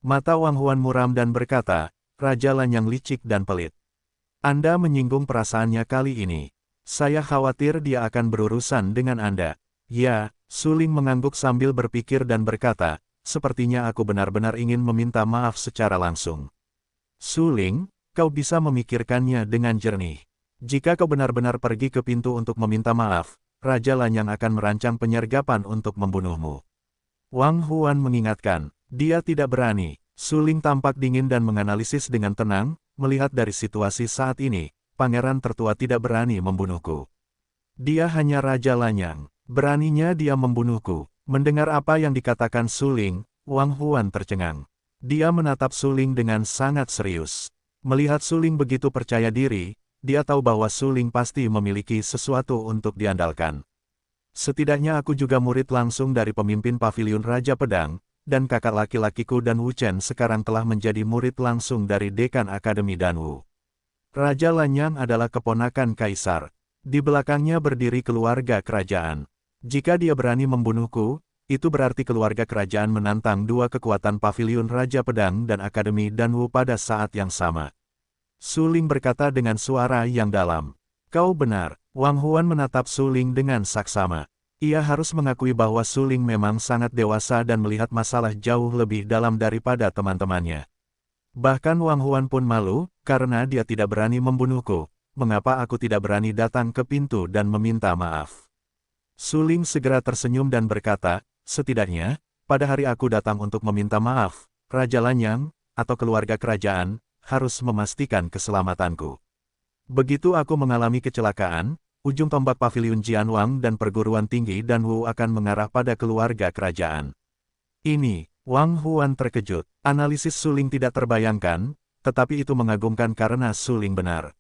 Mata Wang Huan muram dan berkata, Raja Lanyang licik dan pelit. Anda menyinggung perasaannya kali ini. Saya khawatir dia akan berurusan dengan Anda. Ya, Suling mengangguk sambil berpikir dan berkata, sepertinya aku benar-benar ingin meminta maaf secara langsung. Suling, kau bisa memikirkannya dengan jernih. Jika kau benar-benar pergi ke pintu untuk meminta maaf, Raja Lanyang akan merancang penyergapan untuk membunuhmu. Wang Huan mengingatkan, dia tidak berani. Suling tampak dingin dan menganalisis dengan tenang, melihat dari situasi saat ini, pangeran tertua tidak berani membunuhku. Dia hanya Raja Lanyang, beraninya dia membunuhku. Mendengar apa yang dikatakan Suling, Wang Huan tercengang. Dia menatap Suling dengan sangat serius. Melihat Suling begitu percaya diri, dia tahu bahwa Suling pasti memiliki sesuatu untuk diandalkan. Setidaknya aku juga murid langsung dari pemimpin Paviliun Raja Pedang, dan kakak laki-lakiku dan Wu Chen sekarang telah menjadi murid langsung dari Dekan Akademi Danwu. Raja Lanyang adalah keponakan Kaisar. Di belakangnya berdiri keluarga kerajaan. Jika dia berani membunuhku, itu berarti keluarga kerajaan menantang dua kekuatan Paviliun Raja Pedang dan Akademi Danwu pada saat yang sama. Suling berkata dengan suara yang dalam. Kau benar. Wang Huan menatap Suling dengan saksama. Ia harus mengakui bahwa Suling memang sangat dewasa dan melihat masalah jauh lebih dalam daripada teman-temannya. Bahkan Wang Huan pun malu, karena dia tidak berani membunuhku. Mengapa aku tidak berani datang ke pintu dan meminta maaf? Suling segera tersenyum dan berkata, setidaknya, pada hari aku datang untuk meminta maaf, Raja Lanyang, atau keluarga kerajaan, harus memastikan keselamatanku. Begitu aku mengalami kecelakaan, ujung tombak Paviliun Jianwang dan perguruan tinggi Danwu akan mengarah pada keluarga kerajaan. Ini, Wang Huan terkejut. Analisis Suling tidak terbayangkan, tetapi itu mengagumkan karena Suling benar.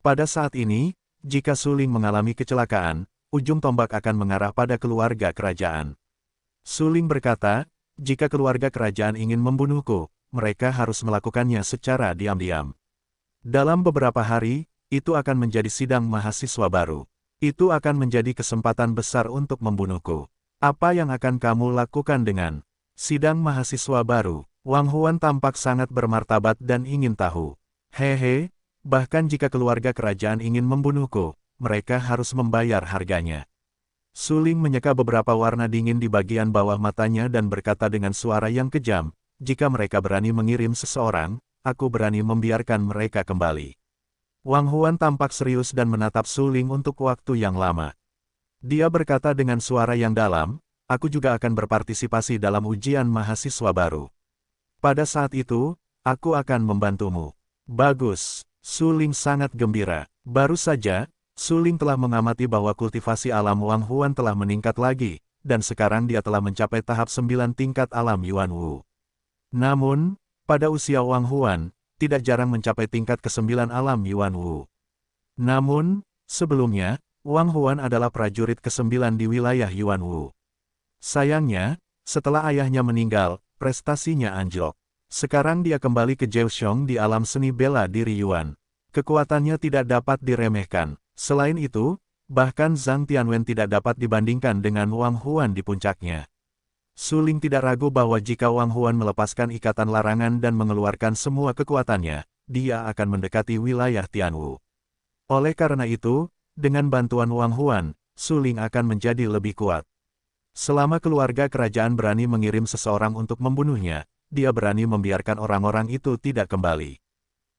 Pada saat ini, jika Suling mengalami kecelakaan, ujung tombak akan mengarah pada keluarga kerajaan. Suling berkata, jika keluarga kerajaan ingin membunuhku, mereka harus melakukannya secara diam-diam. Dalam beberapa hari, itu akan menjadi sidang mahasiswa baru. Itu akan menjadi kesempatan besar untuk membunuhku. Apa yang akan kamu lakukan dengan sidang mahasiswa baru? Wang Huan tampak sangat bermartabat dan ingin tahu. Hehe, bahkan jika keluarga kerajaan ingin membunuhku, mereka harus membayar harganya. Suling menyeka beberapa warna dingin di bagian bawah matanya dan berkata dengan suara yang kejam, jika mereka berani mengirim seseorang, aku berani membiarkan mereka kembali. Wang Huan tampak serius dan menatap Suling untuk waktu yang lama. Dia berkata dengan suara yang dalam, aku juga akan berpartisipasi dalam ujian mahasiswa baru. Pada saat itu, aku akan membantumu. Bagus, Suling sangat gembira. Baru saja, Suling telah mengamati bahwa kultivasi alam Wang Huan telah meningkat lagi, dan sekarang dia telah mencapai tahap 9 tingkat alam Yuan Wu. Namun, pada usia Wang Huan, tidak jarang mencapai tingkat ke-9 alam Yuan Wu. Namun, sebelumnya, Wang Huan adalah prajurit ke-9 di wilayah Yuan Wu. Sayangnya, setelah ayahnya meninggal, prestasinya anjlok. Sekarang dia kembali ke Zheoxiong di alam seni bela diri Yuan. Kekuatannya tidak dapat diremehkan. Selain itu, bahkan Zhang Tianwen tidak dapat dibandingkan dengan Wang Huan di puncaknya. Suling tidak ragu bahwa jika Wang Huan melepaskan ikatan larangan dan mengeluarkan semua kekuatannya, dia akan mendekati wilayah Tianwu. Oleh karena itu, dengan bantuan Wang Huan, Suling akan menjadi lebih kuat. Selama keluarga kerajaan berani mengirim seseorang untuk membunuhnya, dia berani membiarkan orang-orang itu tidak kembali.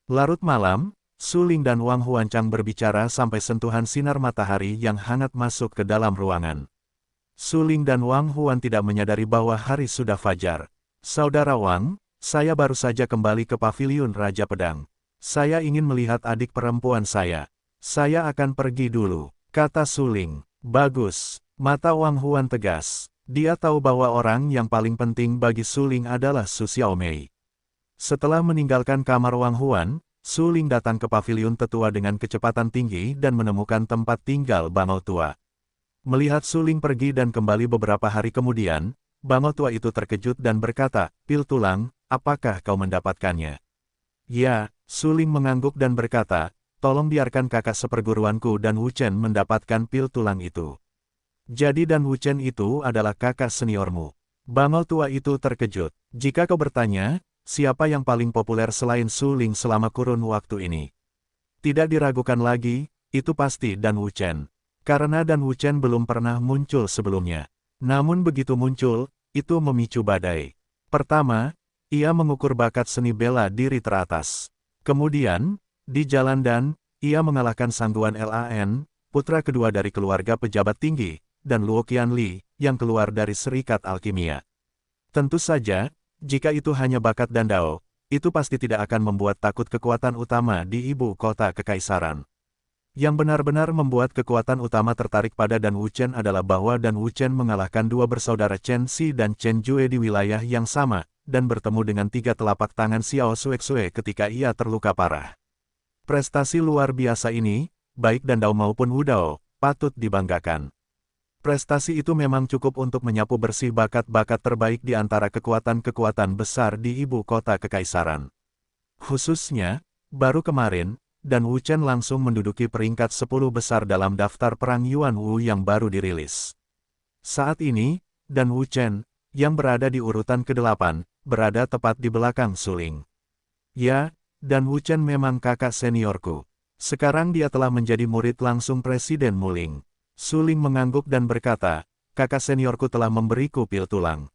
Larut malam, Suling dan Wang Huancang berbicara sampai sentuhan sinar matahari yang hangat masuk ke dalam ruangan. Suling dan Wang Huan tidak menyadari bahwa hari sudah fajar. Saudara Wang, saya baru saja kembali ke Paviliun Raja Pedang. Saya ingin melihat adik perempuan saya. Saya akan pergi dulu, kata Suling. Bagus, mata Wang Huan tegas. Dia tahu bahwa orang yang paling penting bagi Su Ling adalah Su Xiaomei. Setelah meninggalkan kamar Wang Huan, Su Ling datang ke paviliun tetua dengan kecepatan tinggi dan menemukan tempat tinggal bangau tua. Melihat Su Ling pergi dan kembali beberapa hari kemudian, bangau tua itu terkejut dan berkata, "Pil tulang, apakah kau mendapatkannya?" "Ya," Su Ling mengangguk dan berkata, "tolong biarkan kakak seperguruanku dan Wu Chen mendapatkan pil tulang itu." "Jadi dan Wu Chen itu adalah kakak seniormu?" Bangau tua itu terkejut. "Jika kau bertanya, siapa yang paling populer selain Su Ling selama kurun waktu ini?" Tidak diragukan lagi, itu pasti Dan Wu Chen. Karena Dan Wu Chen belum pernah muncul sebelumnya. Namun begitu muncul, itu memicu badai. Pertama, ia mengukur bakat seni bela diri teratas. Kemudian, di jalan Dan, ia mengalahkan Sangguan Lan, putra kedua dari keluarga pejabat tinggi, dan Luo Qianli, yang keluar dari Serikat Alkimia. Tentu saja, jika itu hanya bakat dan dao, itu pasti tidak akan membuat takut kekuatan utama di ibu kota kekaisaran. Yang benar-benar membuat kekuatan utama tertarik pada Dan Wu Chen adalah bahwa Dan Wu Chen mengalahkan dua bersaudara Chen Xi dan Chen Jue di wilayah yang sama, dan bertemu dengan tiga telapak tangan Xiao Xuexue ketika ia terluka parah. Prestasi luar biasa ini, baik Dan Dao maupun Wu Dao, patut dibanggakan. Prestasi itu memang cukup untuk menyapu bersih bakat-bakat terbaik di antara kekuatan-kekuatan besar di ibu kota kekaisaran. Khususnya, baru kemarin, Dan Wu Chen langsung menduduki peringkat 10 besar dalam daftar perang Yuan Wu yang baru dirilis. Saat ini, Dan Wu Chen, yang berada di urutan ke-8, berada tepat di belakang Su Ling. "Ya, Dan Wu Chen memang kakak seniorku. Sekarang dia telah menjadi murid langsung Presiden Muling." Su Ling mengangguk dan berkata, "Kakak seniorku telah memberiku pil tulang."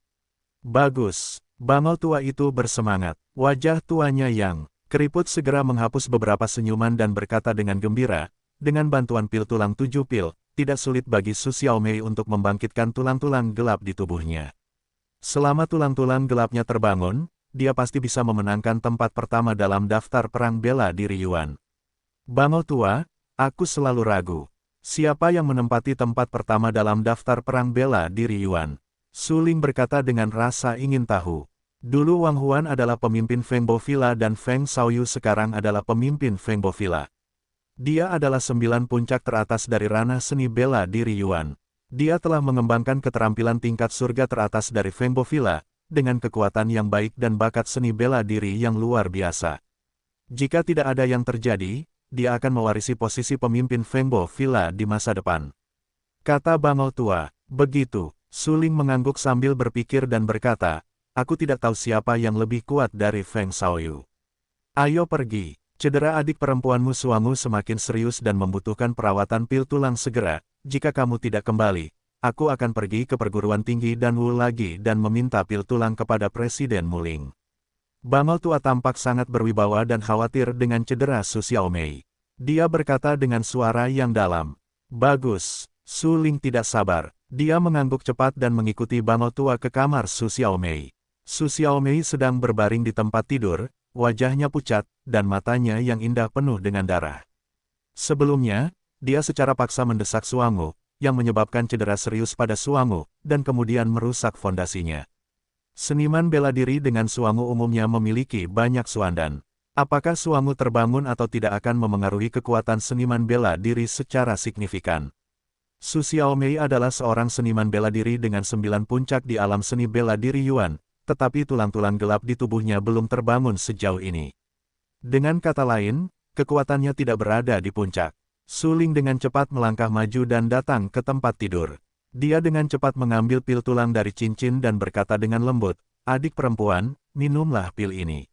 "Bagus." Bangau tua itu bersemangat. Wajah tuanya yang keriput segera menghapus beberapa senyuman dan berkata dengan gembira, "Dengan bantuan pil tulang 7 pil, tidak sulit bagi Su Xiaomei untuk membangkitkan tulang-tulang gelap di tubuhnya. Selama tulang-tulang gelapnya terbangun, dia pasti bisa memenangkan tempat pertama dalam daftar perang bela diri Yuan." "Bangau tua, aku selalu ragu. Siapa yang menempati tempat pertama dalam daftar perang bela diri Yuan?" Su Ling berkata dengan rasa ingin tahu. Dulu Wang Huan adalah pemimpin Fengbo Villa dan Feng Xiaoyu sekarang adalah pemimpin Fengbo Villa. Dia adalah 9 puncak teratas dari ranah seni bela diri Yuan. Dia telah mengembangkan keterampilan tingkat surga teratas dari Fengbo Villa, dengan kekuatan yang baik dan bakat seni bela diri yang luar biasa. Jika tidak ada yang terjadi, dia akan mewarisi posisi pemimpin Fengbo Villa di masa depan. Kata bangau tua. Begitu, Su Ling mengangguk sambil berpikir dan berkata, "Aku tidak tahu siapa yang lebih kuat dari Feng Xiaoyu. Ayo pergi." "Cedera adik perempuanmu Suangu semakin serius dan membutuhkan perawatan pil tulang segera. Jika kamu tidak kembali, aku akan pergi ke perguruan tinggi Dan Wu lagi dan meminta pil tulang kepada Presiden Muling." Bangau tua tampak sangat berwibawa dan khawatir dengan cedera Su Xiaomei. Dia berkata dengan suara yang dalam. "Bagus." Su Ling tidak sabar. Dia mengangguk cepat dan mengikuti bangau tua ke kamar Su Xiaomei. Su Xiaomei sedang berbaring di tempat tidur, wajahnya pucat, dan matanya yang indah penuh dengan darah. Sebelumnya, dia secara paksa mendesak Suangu, yang menyebabkan cedera serius pada Suangu, dan kemudian merusak fondasinya. Seniman bela diri dengan Suangu umumnya memiliki banyak suandan. Apakah Suangu terbangun atau tidak akan memengaruhi kekuatan seniman bela diri secara signifikan. Su Xiaomei adalah seorang seniman bela diri dengan 9 puncak di alam seni bela diri Yuan, tetapi tulang-tulang gelap di tubuhnya belum terbangun sejauh ini. Dengan kata lain, kekuatannya tidak berada di puncak. Su Ling dengan cepat melangkah maju dan datang ke tempat tidur. Dia dengan cepat mengambil pil tulang dari cincin dan berkata dengan lembut, "Adik perempuan, minumlah pil ini."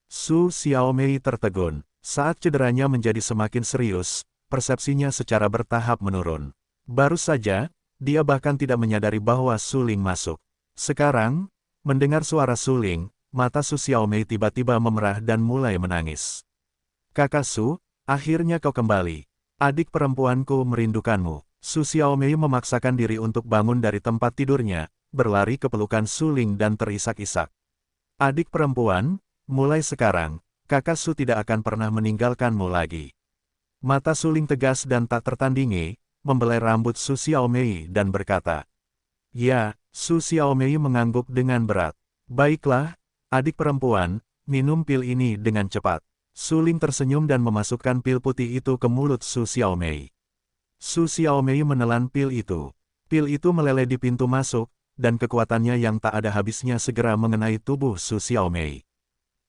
Su Xiaomei tertegun. Saat cederanya menjadi semakin serius, persepsinya secara bertahap menurun. Baru saja, dia bahkan tidak menyadari bahwa Su Ling masuk. Sekarang, mendengar suara Su Ling, mata Su Xiaomei tiba-tiba memerah dan mulai menangis. "Kakak Su, akhirnya kau kembali. Adik perempuanku merindukanmu." Su Xiaomei memaksakan diri untuk bangun dari tempat tidurnya, berlari ke pelukan Su Ling dan terisak-isak. "Adik perempuan, mulai sekarang, kakak Su tidak akan pernah meninggalkanmu lagi." Mata Su Ling tegas dan tak tertandingi, membelai rambut Su Xiaomei dan berkata, Ya, Su Xiaomei mengangguk dengan berat. Baiklah, adik perempuan, minum pil ini dengan cepat. Su Ling tersenyum dan memasukkan pil putih itu ke mulut Su Xiaomei. Su Xiaomei menelan pil itu. Pil itu meleleh di pintu masuk, dan kekuatannya yang tak ada habisnya segera mengenai tubuh Su Xiaomei.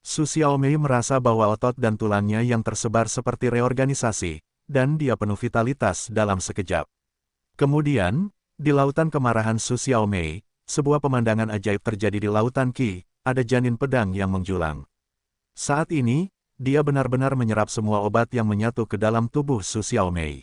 Su Xiaomei merasa bahwa otot dan tulangnya yang tersebar seperti reorganisasi, dan dia penuh vitalitas dalam sekejap. Kemudian, di lautan kemarahan Su Xiaomei, sebuah pemandangan ajaib terjadi di lautan Qi, ada janin pedang yang menjulang. Saat ini, dia benar-benar menyerap semua obat yang menyatu ke dalam tubuh Su Xiaomei.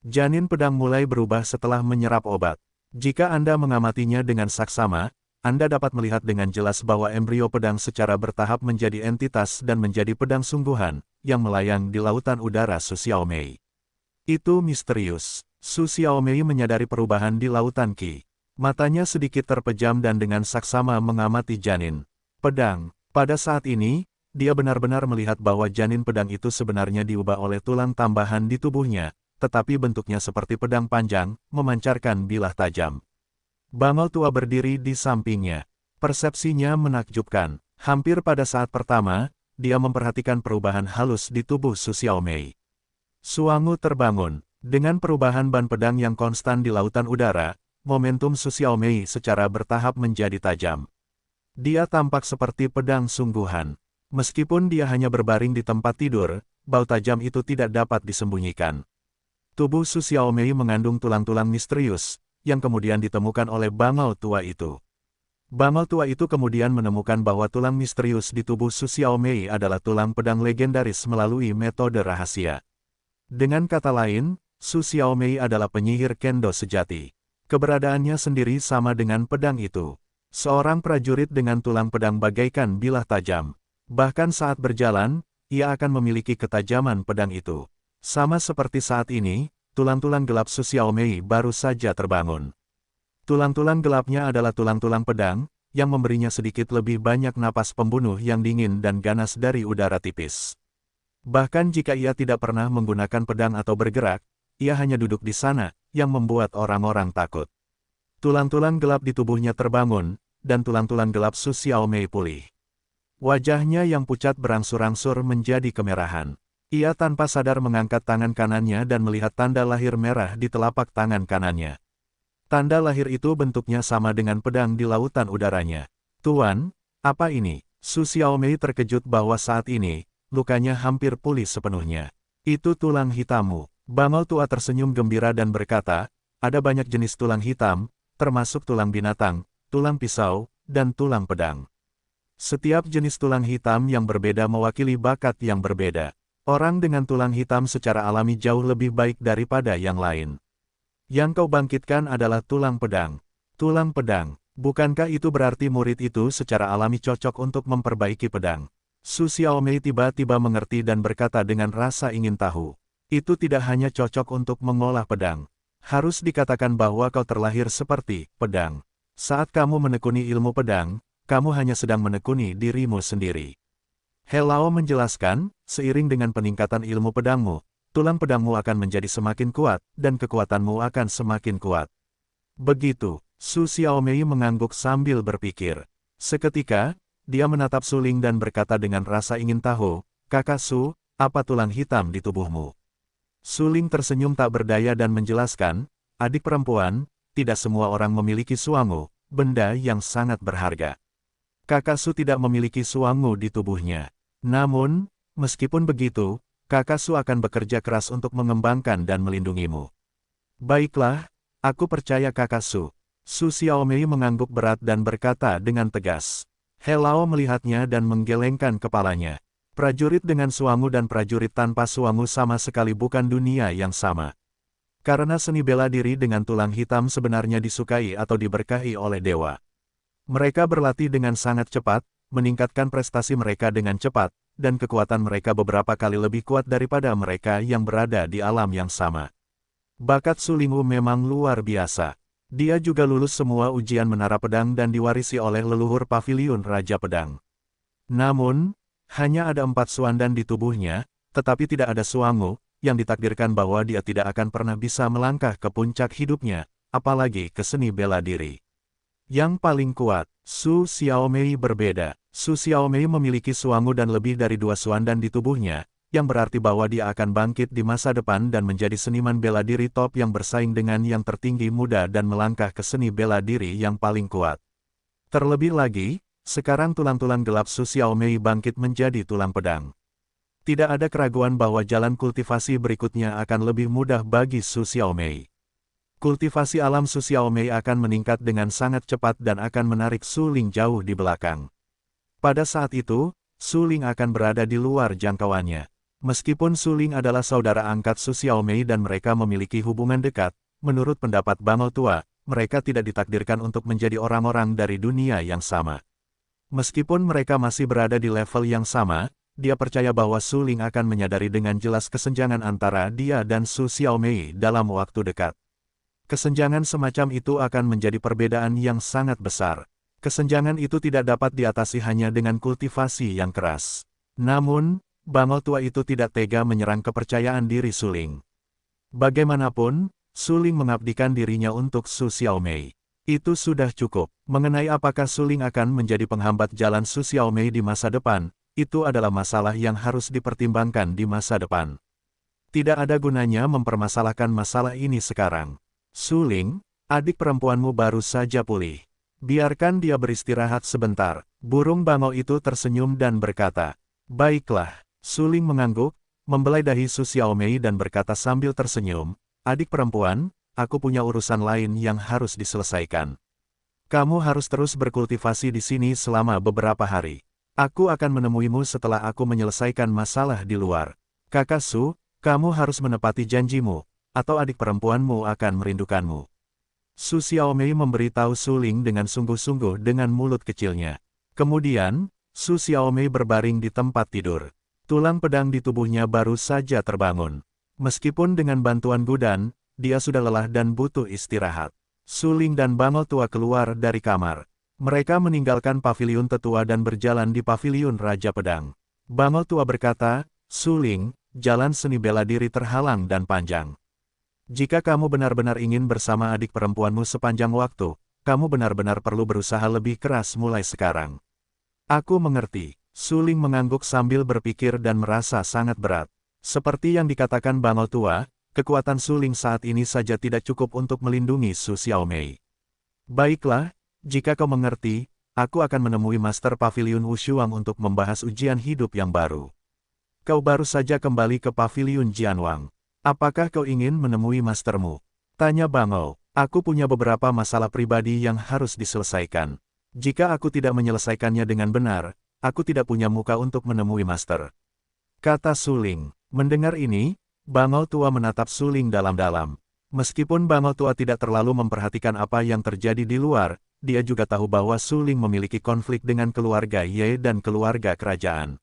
Janin pedang mulai berubah setelah menyerap obat. Jika Anda mengamatinya dengan saksama, Anda dapat melihat dengan jelas bahwa embrio pedang secara bertahap menjadi entitas dan menjadi pedang sungguhan, yang melayang di lautan udara Su Xiaomei. Itu misterius. Su Xiaomei menyadari perubahan di lautan Qi. Matanya sedikit terpejam dan dengan saksama mengamati janin pedang. Pada saat ini, dia benar-benar melihat bahwa janin pedang itu sebenarnya diubah oleh tulang tambahan di tubuhnya, tetapi bentuknya seperti pedang panjang, memancarkan bilah tajam. Bangau tua berdiri di sampingnya. Persepsinya menakjubkan. Hampir pada saat pertama, dia memperhatikan perubahan halus di tubuh Su Xiaomei. Suangu terbangun. Dengan perubahan ban pedang yang konstan di lautan udara, momentum Su Xiaomei secara bertahap menjadi tajam. Dia tampak seperti pedang sungguhan. Meskipun dia hanya berbaring di tempat tidur, bau tajam itu tidak dapat disembunyikan. Tubuh Su Xiaomei mengandung tulang-tulang misterius, yang kemudian ditemukan oleh bangau tua itu. Bangau tua itu kemudian menemukan bahwa tulang misterius di tubuh Su Xiaomei adalah tulang pedang legendaris melalui metode rahasia. Dengan kata lain, Su Xiaomei adalah penyihir kendo sejati. Keberadaannya sendiri sama dengan pedang itu. Seorang prajurit dengan tulang pedang bagaikan bilah tajam. Bahkan saat berjalan, ia akan memiliki ketajaman pedang itu. Sama seperti saat ini, tulang-tulang gelap Su Xiaomei baru saja terbangun. Tulang-tulang gelapnya adalah tulang-tulang pedang, yang memberinya sedikit lebih banyak napas pembunuh yang dingin dan ganas dari udara tipis. Bahkan jika ia tidak pernah menggunakan pedang atau bergerak, ia hanya duduk di sana, yang membuat orang-orang takut. Tulang-tulang gelap di tubuhnya terbangun, dan tulang-tulang gelap Su Xiaomei pulih. Wajahnya yang pucat berangsur-angsur menjadi kemerahan. Ia tanpa sadar mengangkat tangan kanannya dan melihat tanda lahir merah di telapak tangan kanannya. Tanda lahir itu bentuknya sama dengan pedang di lautan udaranya. Tuan, apa ini? Su Xiaomei terkejut bahwa saat ini, lukanya hampir pulih sepenuhnya. Itu tulang hitammu. Bangau tua tersenyum gembira dan berkata, ada banyak jenis tulang hitam, termasuk tulang binatang, tulang pisau, dan tulang pedang. Setiap jenis tulang hitam yang berbeda mewakili bakat yang berbeda. Orang dengan tulang hitam secara alami jauh lebih baik daripada yang lain. Yang kau bangkitkan adalah tulang pedang. Tulang pedang, bukankah itu berarti murid itu secara alami cocok untuk memperbaiki pedang? Su Xiaomei tiba-tiba mengerti dan berkata dengan rasa ingin tahu. Itu tidak hanya cocok untuk mengolah pedang. Harus dikatakan bahwa kau terlahir seperti pedang. Saat kamu menekuni ilmu pedang, kamu hanya sedang menekuni dirimu sendiri. He Lao menjelaskan, seiring dengan peningkatan ilmu pedangmu, tulang pedangmu akan menjadi semakin kuat, dan kekuatanmu akan semakin kuat. Begitu, Su Xiaomei mengangguk sambil berpikir. Seketika, dia menatap Su Ling dan berkata dengan rasa ingin tahu, Kakak Su, apa tulang hitam di tubuhmu? Su Ling tersenyum tak berdaya dan menjelaskan, adik perempuan, tidak semua orang memiliki suangu, benda yang sangat berharga. Kakak Su tidak memiliki suangu di tubuhnya. Namun, meskipun begitu, Kakak Su akan bekerja keras untuk mengembangkan dan melindungimu. Baiklah, aku percaya Kakak Su. Su Xiaomei mengangguk berat dan berkata dengan tegas. He Lao melihatnya dan menggelengkan kepalanya. Prajurit dengan suangu dan prajurit tanpa suangu sama sekali bukan dunia yang sama. Karena seni bela diri dengan tulang hitam sebenarnya disukai atau diberkahi oleh dewa. Mereka berlatih dengan sangat cepat, meningkatkan prestasi mereka dengan cepat, dan kekuatan mereka beberapa kali lebih kuat daripada mereka yang berada di alam yang sama. Bakat Su Lingwu memang luar biasa. Dia juga lulus semua ujian menara pedang dan diwarisi oleh leluhur paviliun Raja Pedang. Namun, hanya ada 4 suandan di tubuhnya, tetapi tidak ada suangu, yang ditakdirkan bahwa dia tidak akan pernah bisa melangkah ke puncak hidupnya, apalagi ke seni bela diri. Yang paling kuat, Su Xiaomei berbeda. Su Xiaomei memiliki suangu dan lebih dari 2 suandan di tubuhnya, yang berarti bahwa dia akan bangkit di masa depan dan menjadi seniman bela diri top yang bersaing dengan yang tertinggi muda dan melangkah ke seni bela diri yang paling kuat. Terlebih lagi, sekarang tulang-tulang gelap Su Xiaomei bangkit menjadi tulang pedang. Tidak ada keraguan bahwa jalan kultivasi berikutnya akan lebih mudah bagi Su Xiaomei. Kultivasi alam Su Xiaomei akan meningkat dengan sangat cepat dan akan menarik Su Ling jauh di belakang. Pada saat itu, Su Ling akan berada di luar jangkauannya. Meskipun Su Ling adalah saudara angkat Su Xiaomei dan mereka memiliki hubungan dekat, menurut pendapat Bangau Tua, mereka tidak ditakdirkan untuk menjadi orang-orang dari dunia yang sama. Meskipun mereka masih berada di level yang sama, dia percaya bahwa Su Ling akan menyadari dengan jelas kesenjangan antara dia dan Su Xiaomei dalam waktu dekat. Kesenjangan semacam itu akan menjadi perbedaan yang sangat besar. Kesenjangan itu tidak dapat diatasi hanya dengan kultivasi yang keras. Namun, Bangau Tua itu tidak tega menyerang kepercayaan diri Su Ling. Bagaimanapun, Su Ling mengabdikan dirinya untuk Su Xiaomei. Itu sudah cukup. Mengenai apakah Su Ling akan menjadi penghambat jalan Su Xiaomei di masa depan, itu adalah masalah yang harus dipertimbangkan di masa depan. Tidak ada gunanya mempermasalahkan masalah ini sekarang. Su Ling, adik perempuanmu baru saja pulih. Biarkan dia beristirahat sebentar. Burung bangau itu tersenyum dan berkata, "Baiklah." Su Ling mengangguk, membelai dahi Su Xiaomei dan berkata sambil tersenyum, "Adik perempuan, aku punya urusan lain yang harus diselesaikan. Kamu harus terus berkultivasi di sini selama beberapa hari. Aku akan menemuimu setelah aku menyelesaikan masalah di luar. Kakak Su, kamu harus menepati janjimu, atau adik perempuanmu akan merindukanmu." Su Xiaomei memberitahu Su Ling dengan sungguh-sungguh dengan mulut kecilnya. Kemudian, Su Xiaomei berbaring di tempat tidur. Tulang pedang di tubuhnya baru saja terbangun. Meskipun dengan bantuan Gudan, dia sudah lelah dan butuh istirahat. Su Ling dan Bangau Tua keluar dari kamar. Mereka meninggalkan paviliun tetua dan berjalan di paviliun Raja Pedang. Bangau Tua berkata, "Su Ling, jalan seni bela diri terhalang dan panjang. Jika kamu benar-benar ingin bersama adik perempuanmu sepanjang waktu, kamu benar-benar perlu berusaha lebih keras mulai sekarang." "Aku mengerti." Su Ling mengangguk sambil berpikir dan merasa sangat berat. Seperti yang dikatakan Bangau Tua, kekuatan Su Ling saat ini saja tidak cukup untuk melindungi Su Xiaomei. "Baiklah, jika kau mengerti, aku akan menemui Master Paviliun Wushuang untuk membahas ujian hidup yang baru." "Kau baru saja kembali ke Paviliun Jianwang. Apakah kau ingin menemui mastermu?" tanya Bangau. "Aku punya beberapa masalah pribadi yang harus diselesaikan. Jika aku tidak menyelesaikannya dengan benar, aku tidak punya muka untuk menemui master," kata Su Ling. Mendengar ini, Bangau Tua menatap Su Ling dalam-dalam. Meskipun Bangau Tua tidak terlalu memperhatikan apa yang terjadi di luar, dia juga tahu bahwa Su Ling memiliki konflik dengan keluarga Ye dan keluarga kerajaan.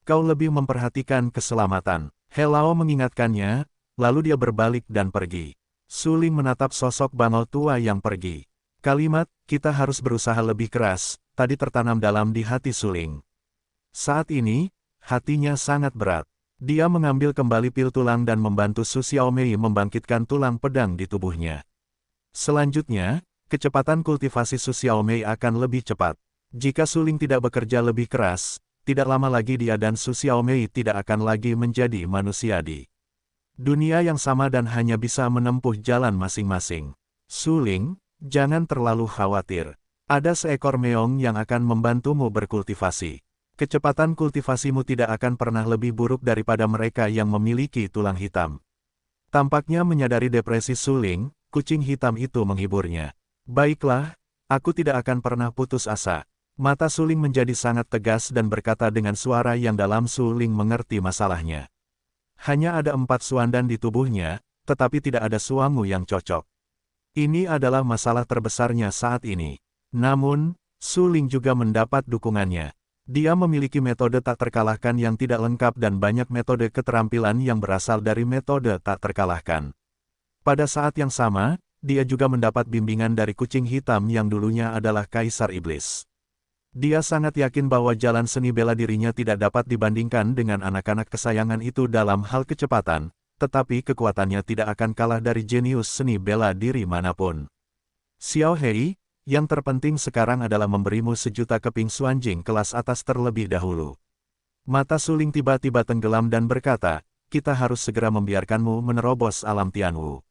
"Kau lebih memperhatikan keselamatan." Helao mengingatkannya, lalu dia berbalik dan pergi. Su Ling menatap sosok Bangau Tua yang pergi. Kalimat, "kita harus berusaha lebih keras," tadi tertanam dalam di hati Su Ling. Saat ini, hatinya sangat berat. Dia mengambil kembali pil tulang dan membantu Su Xiaomei membangkitkan tulang pedang di tubuhnya. Selanjutnya, kecepatan kultivasi Su Xiaomei akan lebih cepat. Jika Su Ling tidak bekerja lebih keras, tidak lama lagi dia dan Su Xiaomei tidak akan lagi menjadi manusia di dunia yang sama dan hanya bisa menempuh jalan masing-masing. "Su Ling, jangan terlalu khawatir. Ada seekor meong yang akan membantumu berkultivasi. Kecepatan kultivasimu tidak akan pernah lebih buruk daripada mereka yang memiliki tulang hitam." Tampaknya menyadari depresi Su Ling, kucing hitam itu menghiburnya. "Baiklah, aku tidak akan pernah putus asa." Mata Su Ling menjadi sangat tegas dan berkata dengan suara yang dalam. Su Ling mengerti masalahnya. Hanya ada 4 suandan di tubuhnya, tetapi tidak ada suangu yang cocok. Ini adalah masalah terbesarnya saat ini. Namun, Su Ling juga mendapat dukungannya. Dia memiliki metode tak terkalahkan yang tidak lengkap dan banyak metode keterampilan yang berasal dari metode tak terkalahkan. Pada saat yang sama, dia juga mendapat bimbingan dari kucing hitam yang dulunya adalah Kaisar Iblis. Dia sangat yakin bahwa jalan seni bela dirinya tidak dapat dibandingkan dengan anak-anak kesayangan itu dalam hal kecepatan, tetapi kekuatannya tidak akan kalah dari jenius seni bela diri manapun. "Xiao Hei, yang terpenting sekarang adalah memberimu 1.000.000 keping Xuanjing kelas atas terlebih dahulu. Mata Suling tiba-tiba tenggelam dan berkata, kita harus segera membiarkanmu menerobos alam Tianwu.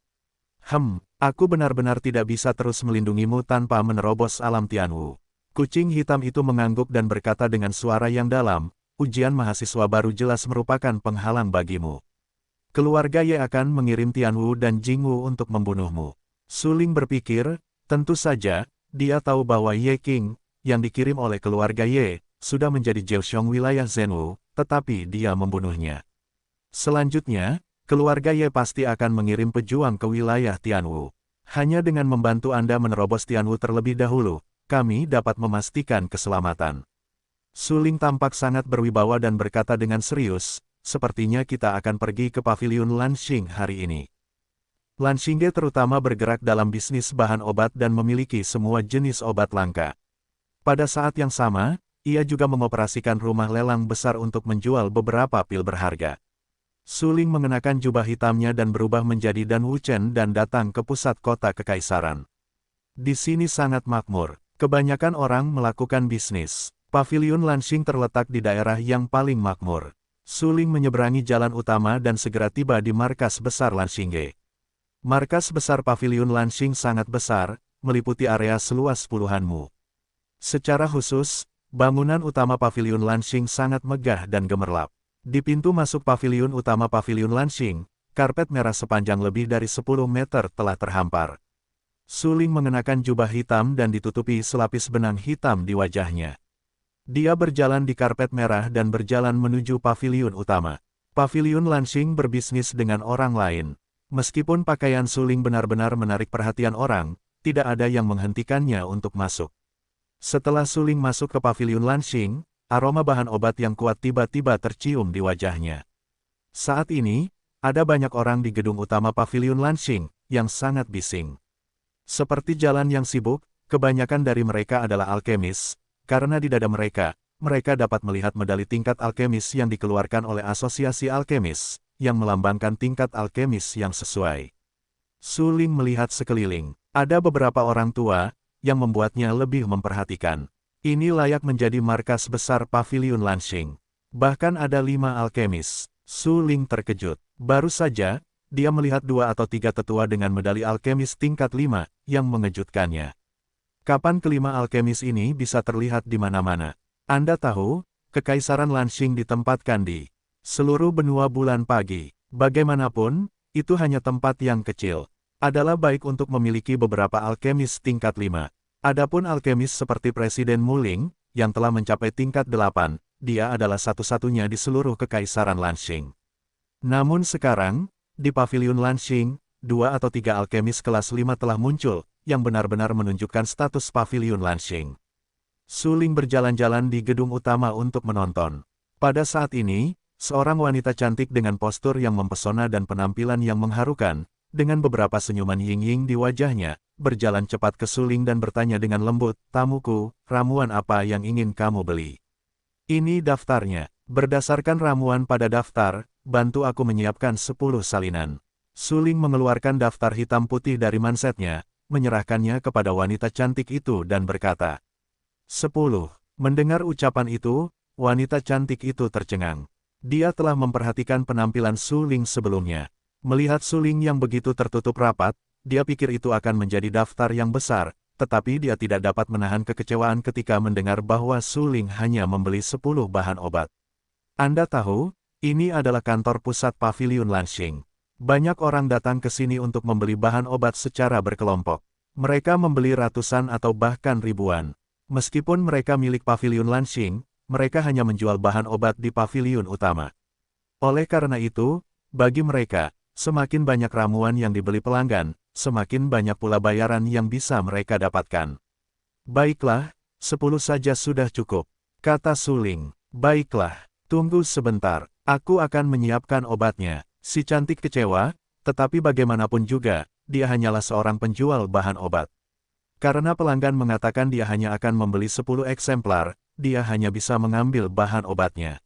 Aku benar-benar tidak bisa terus melindungimu tanpa menerobos alam Tianwu. Kucing hitam itu mengangguk dan berkata dengan suara yang dalam, ujian mahasiswa baru jelas merupakan penghalang bagimu. Keluarga Ye akan mengirim Tianwu dan Jingwu untuk membunuhmu. Suling berpikir, tentu saja, dia tahu bahwa Ye King, yang dikirim oleh keluarga Ye, sudah menjadi Jiaoxiong wilayah Zhenwu, tetapi dia membunuhnya. Selanjutnya, keluarga Ye pasti akan mengirim pejuang ke wilayah Tianwu. Hanya dengan membantu Anda menerobos Tianwu terlebih dahulu, kami dapat memastikan keselamatan. Suling tampak sangat berwibawa dan berkata dengan serius, sepertinya kita akan pergi ke paviliun Lanxing hari ini. Lanxingge terutama bergerak dalam bisnis bahan obat dan memiliki semua jenis obat langka. Pada saat yang sama, ia juga mengoperasikan rumah lelang besar untuk menjual beberapa pil berharga. Suling mengenakan jubah hitamnya dan berubah menjadi Dan Wuchen dan datang ke pusat kota kekaisaran. Di sini sangat makmur, kebanyakan orang melakukan bisnis. Paviliun Lanxing terletak di daerah yang paling makmur. Suling menyeberangi jalan utama dan segera tiba di markas besar Lanxingge. Markas besar paviliun Lanxing sangat besar, meliputi area seluas puluhan mu. Secara khusus, bangunan utama paviliun Lanxing sangat megah dan gemerlap. Di pintu masuk paviliun utama paviliun Lanxing, karpet merah sepanjang lebih dari 10 meter telah terhampar. Suling mengenakan jubah hitam dan ditutupi selapis benang hitam di wajahnya. Dia berjalan di karpet merah dan berjalan menuju paviliun utama. Paviliun Lanxing berbisnis dengan orang lain. Meskipun pakaian Suling benar-benar menarik perhatian orang, tidak ada yang menghentikannya untuk masuk. Setelah Suling masuk ke paviliun Lanxing, aroma bahan obat yang kuat tiba-tiba tercium di wajahnya. Saat ini, ada banyak orang di gedung utama paviliun Lanxing, yang sangat bising. Seperti jalan yang sibuk, kebanyakan dari mereka adalah alkemis, karena di dada mereka, mereka dapat melihat medali tingkat alkemis yang dikeluarkan oleh Asosiasi Alkemis, yang melambangkan tingkat alkemis yang sesuai. Suling melihat sekeliling. Ada beberapa orang tua, yang membuatnya lebih memperhatikan. Ini layak menjadi markas besar paviliun Lanxing. Bahkan ada 5 alkemis. Suling terkejut. Baru saja, dia melihat 2 atau 3 tetua dengan medali alkemis tingkat 5, yang mengejutkannya. Kapan kelima alkemis ini bisa terlihat di mana-mana? Anda tahu, Kekaisaran Lanxing ditempatkan di seluruh benua bulan pagi. Bagaimanapun, itu hanya tempat yang kecil. Adalah baik untuk memiliki beberapa alkemis tingkat 5. Adapun alkemis seperti Presiden Muling, yang telah mencapai tingkat 8, dia adalah satu-satunya di seluruh Kekaisaran Lanxing. Namun sekarang, di paviliun Lanxing, 2 atau 3 alkemis kelas 5 telah muncul, yang benar-benar menunjukkan status paviliun Lanxing. Suling berjalan-jalan di gedung utama untuk menonton. Pada saat ini, seorang wanita cantik dengan postur yang mempesona dan penampilan yang mengharukan, dengan beberapa senyuman ying-ying di wajahnya, berjalan cepat ke Suling dan bertanya dengan lembut, "Tamuku, ramuan apa yang ingin kamu beli?" "Ini daftarnya. Berdasarkan ramuan pada daftar, bantu aku menyiapkan 10 salinan." Suling mengeluarkan daftar hitam putih dari mansetnya, menyerahkannya kepada wanita cantik itu dan berkata, 10. Mendengar ucapan itu, wanita cantik itu tercengang. Dia telah memperhatikan penampilan Suling sebelumnya. Melihat Suling yang begitu tertutup rapat, dia pikir itu akan menjadi daftar yang besar, tetapi dia tidak dapat menahan kekecewaan ketika mendengar bahwa Suling hanya membeli 10 bahan obat. Anda tahu, ini adalah kantor pusat paviliun Lanxing. Banyak orang datang ke sini untuk membeli bahan obat secara berkelompok. Mereka membeli ratusan atau bahkan ribuan. Meskipun mereka milik paviliun Lanxing, mereka hanya menjual bahan obat di paviliun utama. Oleh karena itu, bagi mereka, semakin banyak ramuan yang dibeli pelanggan, semakin banyak pula bayaran yang bisa mereka dapatkan. "Baiklah, 10 saja sudah cukup," kata Suling. "Baiklah, tunggu sebentar, aku akan menyiapkan obatnya." Si cantik kecewa, tetapi bagaimanapun juga, dia hanyalah seorang penjual bahan obat. Karena pelanggan mengatakan dia hanya akan membeli 10 eksemplar, dia hanya bisa mengambil bahan obatnya.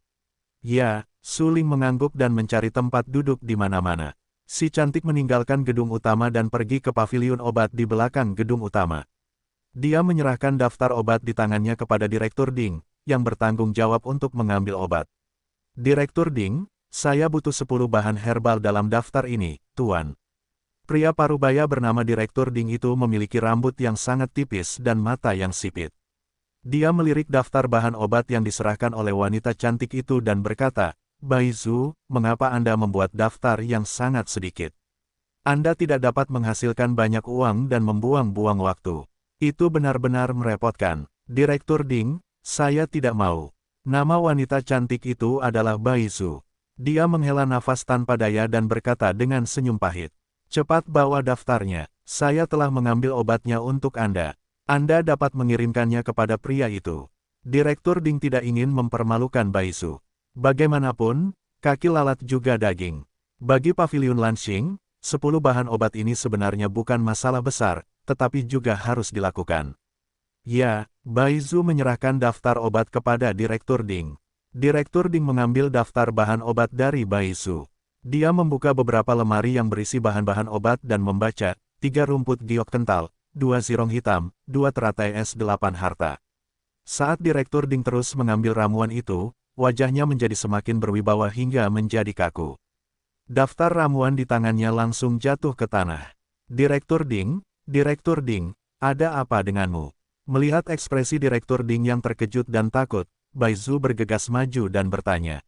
Ya, Suling mengangguk dan mencari tempat duduk di mana-mana. Si cantik meninggalkan gedung utama dan pergi ke paviliun obat di belakang gedung utama. Dia menyerahkan daftar obat di tangannya kepada Direktur Ding, yang bertanggung jawab untuk mengambil obat. Direktur Ding, saya butuh 10 bahan herbal dalam daftar ini, Tuan. Pria parubaya bernama Direktur Ding itu memiliki rambut yang sangat tipis dan mata yang sipit. Dia melirik daftar bahan obat yang diserahkan oleh wanita cantik itu dan berkata, Bai Zhu, mengapa Anda membuat daftar yang sangat sedikit? Anda tidak dapat menghasilkan banyak uang dan membuang-buang waktu. Itu benar-benar merepotkan. Direktur Ding, saya tidak mau. Nama wanita cantik itu adalah Bai Zhu. Dia menghela nafas tanpa daya dan berkata dengan senyum pahit. Cepat bawa daftarnya, saya telah mengambil obatnya untuk Anda. Anda dapat mengirimkannya kepada pria itu. Direktur Ding tidak ingin mempermalukan Bai Zhu. Bagaimanapun, kaki lalat juga daging. Bagi Paviliun Lanxing, 10 bahan obat ini sebenarnya bukan masalah besar, tetapi juga harus dilakukan. Ya, Bai Zhu menyerahkan daftar obat kepada Direktur Ding. Direktur Ding mengambil daftar bahan obat dari Bai Zhu. Dia membuka beberapa lemari yang berisi bahan-bahan obat dan membaca, 3 rumput giok kental, 2 zirong hitam, 2 teratai es 8 harta. Saat Direktur Ding terus mengambil ramuan itu, wajahnya menjadi semakin berwibawa hingga menjadi kaku. Daftar ramuan di tangannya langsung jatuh ke tanah. Direktur Ding, ada apa denganmu? Melihat ekspresi Direktur Ding yang terkejut dan takut, Bai Zhu bergegas maju dan bertanya.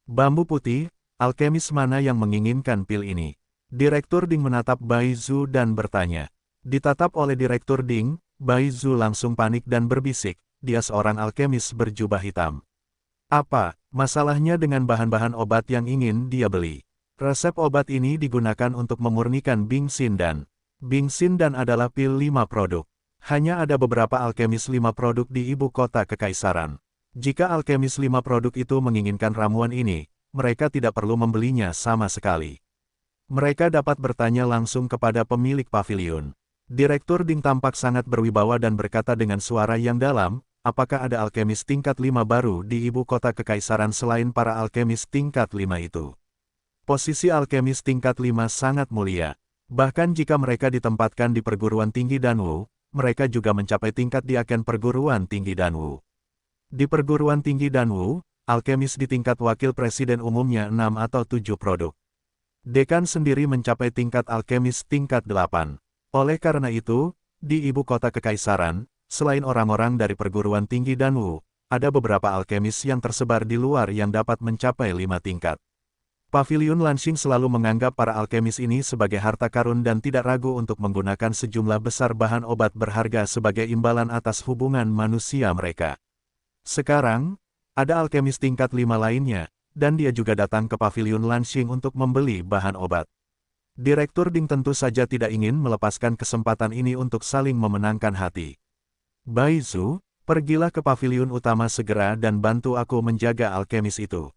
Bambu putih, alkemis mana yang menginginkan pil ini? Direktur Ding menatap Bai Zhu dan bertanya. Ditatap oleh Direktur Ding, Bai Zhu langsung panik dan berbisik, dia seorang alkemis berjubah hitam. Apa, masalahnya dengan bahan-bahan obat yang ingin dia beli? Resep obat ini digunakan untuk memurnikan Bing Xindan. Bing Xindan adalah pil 5 produk. Hanya ada beberapa alkemis 5 produk di ibu kota kekaisaran. Jika alkemis 5 produk itu menginginkan ramuan ini, mereka tidak perlu membelinya sama sekali. Mereka dapat bertanya langsung kepada pemilik paviliun. Direktur Ding tampak sangat berwibawa dan berkata dengan suara yang dalam, apakah ada alkemis tingkat 5 baru di ibu kota kekaisaran selain para alkemis tingkat 5 itu? Posisi alkemis tingkat 5 sangat mulia. Bahkan jika mereka ditempatkan di perguruan tinggi Danwu, mereka juga mencapai tingkat di aken perguruan tinggi Danwu. Di perguruan tinggi Danwu, alkemis di tingkat wakil presiden umumnya 6 atau 7 produk. Dekan sendiri mencapai tingkat alkemis tingkat 8. Oleh karena itu, di ibu kota kekaisaran, selain orang-orang dari perguruan tinggi Danwu, ada beberapa alkemis yang tersebar di luar yang dapat mencapai 5 tingkat. Paviliun Lanxing selalu menganggap para alkemis ini sebagai harta karun dan tidak ragu untuk menggunakan sejumlah besar bahan obat berharga sebagai imbalan atas hubungan manusia mereka. Sekarang, ada alkemis tingkat 5 lainnya, dan dia juga datang ke Paviliun Lanxing untuk membeli bahan obat. Direktur Ding tentu saja tidak ingin melepaskan kesempatan ini untuk saling memenangkan hati. Bai Zhu, pergilah ke paviliun utama segera dan bantu aku menjaga alkemis itu.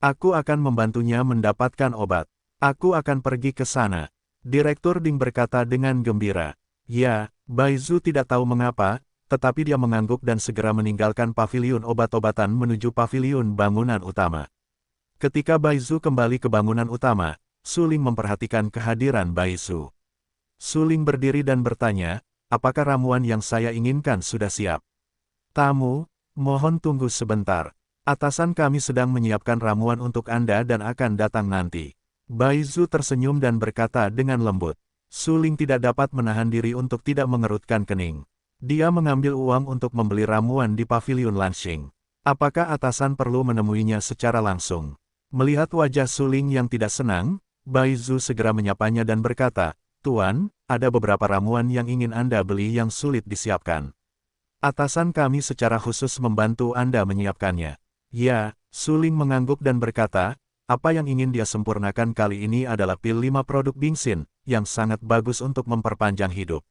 Aku akan membantunya mendapatkan obat. Aku akan pergi ke sana. Direktur Ding berkata dengan gembira. Ya, Bai Zhu tidak tahu mengapa, tetapi dia mengangguk dan segera meninggalkan paviliun obat-obatan menuju paviliun bangunan utama. Ketika Bai Zhu kembali ke bangunan utama, Su Ling memperhatikan kehadiran Bai Zhu. Su Ling berdiri dan bertanya, apakah ramuan yang saya inginkan sudah siap? Tamu, mohon tunggu sebentar. Atasan kami sedang menyiapkan ramuan untuk Anda dan akan datang nanti. Bai Zhu tersenyum dan berkata dengan lembut. Su Ling tidak dapat menahan diri untuk tidak mengerutkan kening. Dia mengambil uang untuk membeli ramuan di paviliun Lanxing. Apakah atasan perlu menemuinya secara langsung? Melihat wajah Su Ling yang tidak senang, Bai Zhu segera menyapanya dan berkata, Tuan, ada beberapa ramuan yang ingin Anda beli yang sulit disiapkan. Atasan kami secara khusus membantu Anda menyiapkannya. Ya, Su Ling mengangguk dan berkata, apa yang ingin dia sempurnakan kali ini adalah pil 5 produk Bingxin, yang sangat bagus untuk memperpanjang hidup.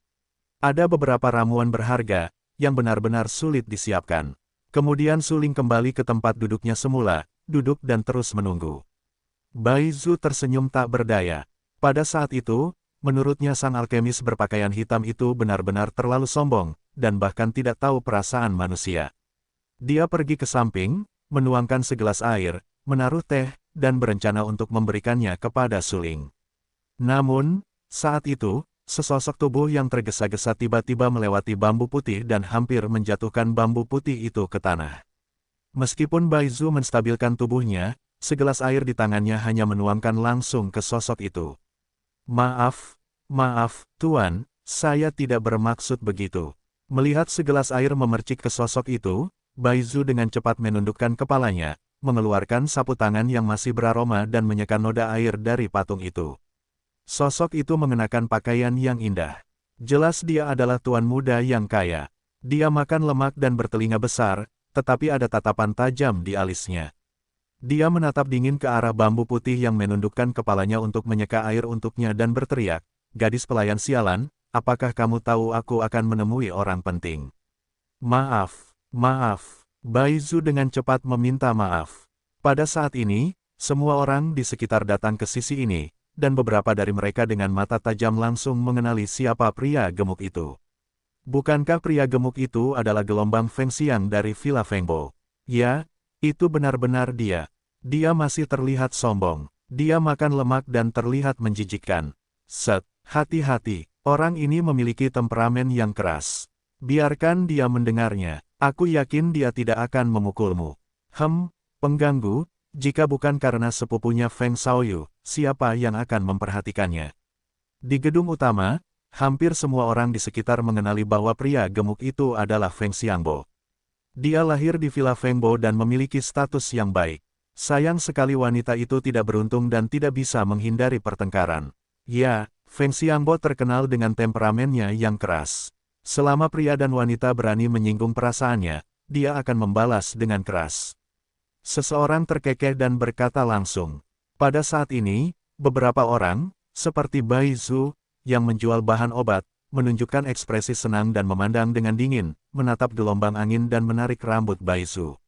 Ada beberapa ramuan berharga, yang benar-benar sulit disiapkan. Kemudian Su Ling kembali ke tempat duduknya semula, duduk dan terus menunggu. Bai Zhu tersenyum tak berdaya. Pada saat itu, menurutnya sang alkemis berpakaian hitam itu benar-benar terlalu sombong, dan bahkan tidak tahu perasaan manusia. Dia pergi ke samping, menuangkan segelas air, menaruh teh, dan berencana untuk memberikannya kepada Su Ling. Namun, saat itu, Sesosok tubuh yang tergesa-gesa tiba-tiba melewati bambu putih dan hampir menjatuhkan bambu putih itu ke tanah. Meskipun Bai Zhu menstabilkan tubuhnya, segelas air di tangannya hanya menuangkan langsung ke sosok itu. Maaf, Tuan, saya tidak bermaksud begitu. Melihat segelas air memercik ke sosok itu, Bai Zhu dengan cepat menundukkan kepalanya, mengeluarkan sapu tangan yang masih beraroma dan menyekan noda air dari patung itu. Sosok itu mengenakan pakaian yang indah. Jelas dia adalah tuan muda yang kaya. Dia makan lemak dan bertelinga besar, tetapi ada tatapan tajam di alisnya. Dia menatap dingin ke arah bambu putih yang menundukkan kepalanya untuk menyeka air untuknya dan berteriak, "Gadis pelayan sialan, apakah kamu tahu aku akan menemui orang penting?" Maaf. Bai Zhu dengan cepat meminta maaf. Pada saat ini, semua orang di sekitar datang ke sisi ini, dan beberapa dari mereka dengan mata tajam langsung mengenali siapa pria gemuk itu. Bukankah pria gemuk itu adalah gelombang Feng Xiang dari Villa Fengbo? Ya, itu benar-benar dia. Dia masih terlihat sombong. Dia makan lemak dan terlihat menjijikkan. Hati-hati, orang ini memiliki temperamen yang keras. Biarkan dia mendengarnya. Aku yakin dia tidak akan memukulmu. Pengganggu, jika bukan karena sepupunya Feng Xiaoyu, siapa yang akan memperhatikannya? Di gedung utama, hampir semua orang di sekitar mengenali bahwa pria gemuk itu adalah Feng Xiangbo. Dia lahir di Villa Fengbo dan memiliki status yang baik. Sayang sekali wanita itu tidak beruntung dan tidak bisa menghindari pertengkaran. Ya, Feng Xiangbo terkenal dengan temperamennya yang keras. Selama pria dan wanita berani menyinggung perasaannya, dia akan membalas dengan keras. Seseorang terkekeh dan berkata langsung. Pada saat ini, beberapa orang, seperti Bai Zhu, yang menjual bahan obat, menunjukkan ekspresi senang dan memandang dengan dingin, menatap gelombang angin dan menarik rambut Bai Zhu.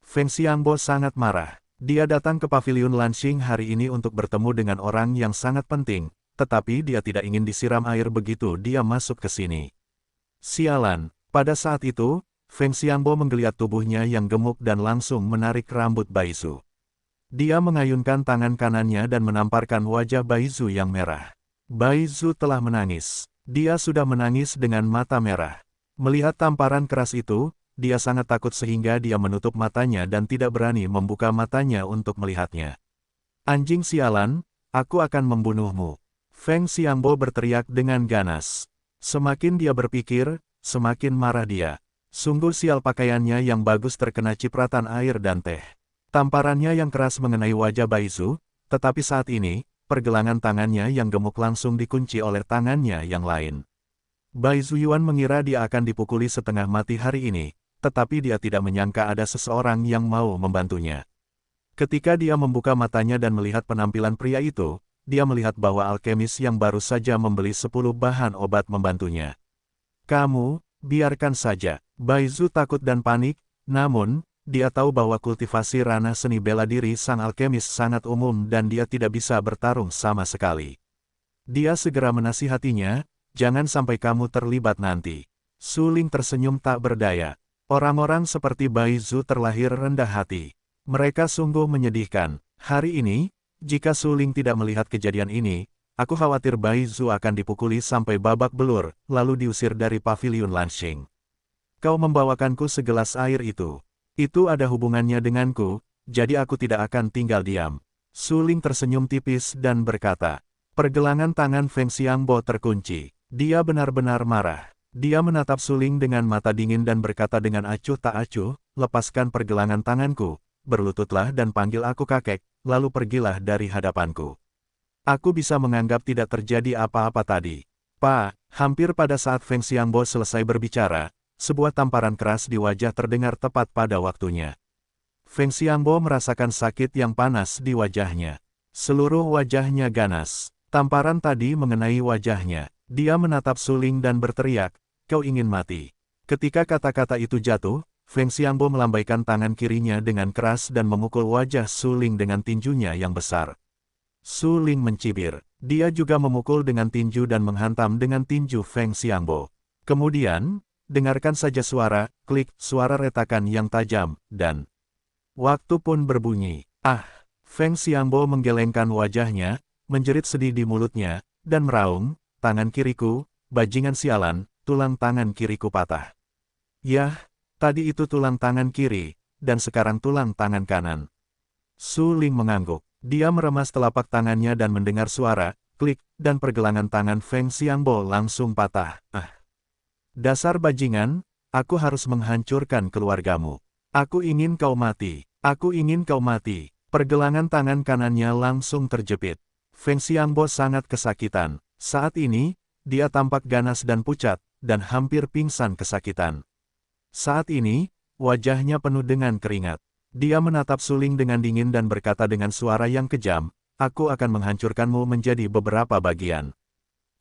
Feng Xiangbo sangat marah. Dia datang ke pavilion Lanxing hari ini untuk bertemu dengan orang yang sangat penting, tetapi dia tidak ingin disiram air begitu dia masuk ke sini. Sialan, pada saat itu, Feng Xiangbo menggeliat tubuhnya yang gemuk dan langsung menarik rambut Bai Zhu. Dia mengayunkan tangan kanannya dan menamparkan wajah Bai Zhu yang merah. Bai Zhu telah menangis. Dia sudah menangis dengan mata merah. Melihat tamparan keras itu, dia sangat takut sehingga dia menutup matanya dan tidak berani membuka matanya untuk melihatnya. Anjing sialan, aku akan membunuhmu. Feng Xiangbo berteriak dengan ganas. Semakin dia berpikir, semakin marah dia. Sungguh sial pakaiannya yang bagus terkena cipratan air dan teh. Tamparannya yang keras mengenai wajah Bai Zhu, tetapi saat ini, pergelangan tangannya yang gemuk langsung dikunci oleh tangannya yang lain. Bai Zuyuan mengira dia akan dipukuli setengah mati hari ini, tetapi dia tidak menyangka ada seseorang yang mau membantunya. Ketika dia membuka matanya dan melihat penampilan pria itu, dia melihat bahwa alkemis yang baru saja membeli 10 bahan obat membantunya. Kamu, biarkan saja. Bai Zhu takut dan panik, namun, dia tahu bahwa kultivasi ranah seni bela diri sang alkemis sangat umum dan dia tidak bisa bertarung sama sekali. Dia segera menasihatinya, jangan sampai kamu terlibat nanti. Su Ling tersenyum tak berdaya. Orang-orang seperti Bai Zhu terlahir rendah hati. Mereka sungguh menyedihkan. Hari ini, jika Su Ling tidak melihat kejadian ini, aku khawatir Bai Zhu akan dipukuli sampai babak belur, lalu diusir dari pavilion Lanxing. Kau membawakanku segelas air itu. Itu ada hubungannya denganku, jadi aku tidak akan tinggal diam. Su Ling tersenyum tipis dan berkata. Pergelangan tangan Feng Xiangbo terkunci. Dia benar-benar marah. Dia menatap Su Ling dengan mata dingin dan berkata dengan acuh tak acuh, lepaskan pergelangan tanganku, berlututlah dan panggil aku kakek, lalu pergilah dari hadapanku. Aku bisa menganggap tidak terjadi apa-apa tadi. Hampir pada saat Feng Xiangbo selesai berbicara, sebuah tamparan keras di wajah terdengar tepat pada waktunya. Feng Xiangbo merasakan sakit yang panas di wajahnya. Seluruh wajahnya ganas. Tamparan tadi mengenai wajahnya. Dia menatap Su Ling dan berteriak, kau ingin mati. Ketika kata-kata itu jatuh, Feng Xiangbo melambaikan tangan kirinya dengan keras dan memukul wajah Su Ling dengan tinjunya yang besar. Su Ling mencibir. Dia juga memukul dengan tinju dan menghantam dengan tinju Feng Xiangbo. Kemudian, dengarkan saja suara, klik, suara retakan yang tajam, dan waktu pun berbunyi. Feng Xiangbo menggelengkan wajahnya, menjerit sedih di mulutnya, dan meraung, tangan kiriku, bajingan sialan, tulang tangan kiriku patah. Yah, tadi itu tulang tangan kiri, dan sekarang tulang tangan kanan. Su Ling mengangguk. Dia meremas telapak tangannya dan mendengar suara, klik, dan pergelangan tangan Feng Xiangbo langsung patah. Dasar bajingan, aku harus menghancurkan keluargamu. Aku ingin kau mati. Aku ingin kau mati. Pergelangan tangan kanannya langsung terjepit. Feng Xiangbo sangat kesakitan. Saat ini, dia tampak ganas dan pucat, dan hampir pingsan kesakitan. Saat ini, wajahnya penuh dengan keringat. Dia menatap Su Ling dengan dingin dan berkata dengan suara yang kejam, "Aku akan menghancurkanmu menjadi beberapa bagian."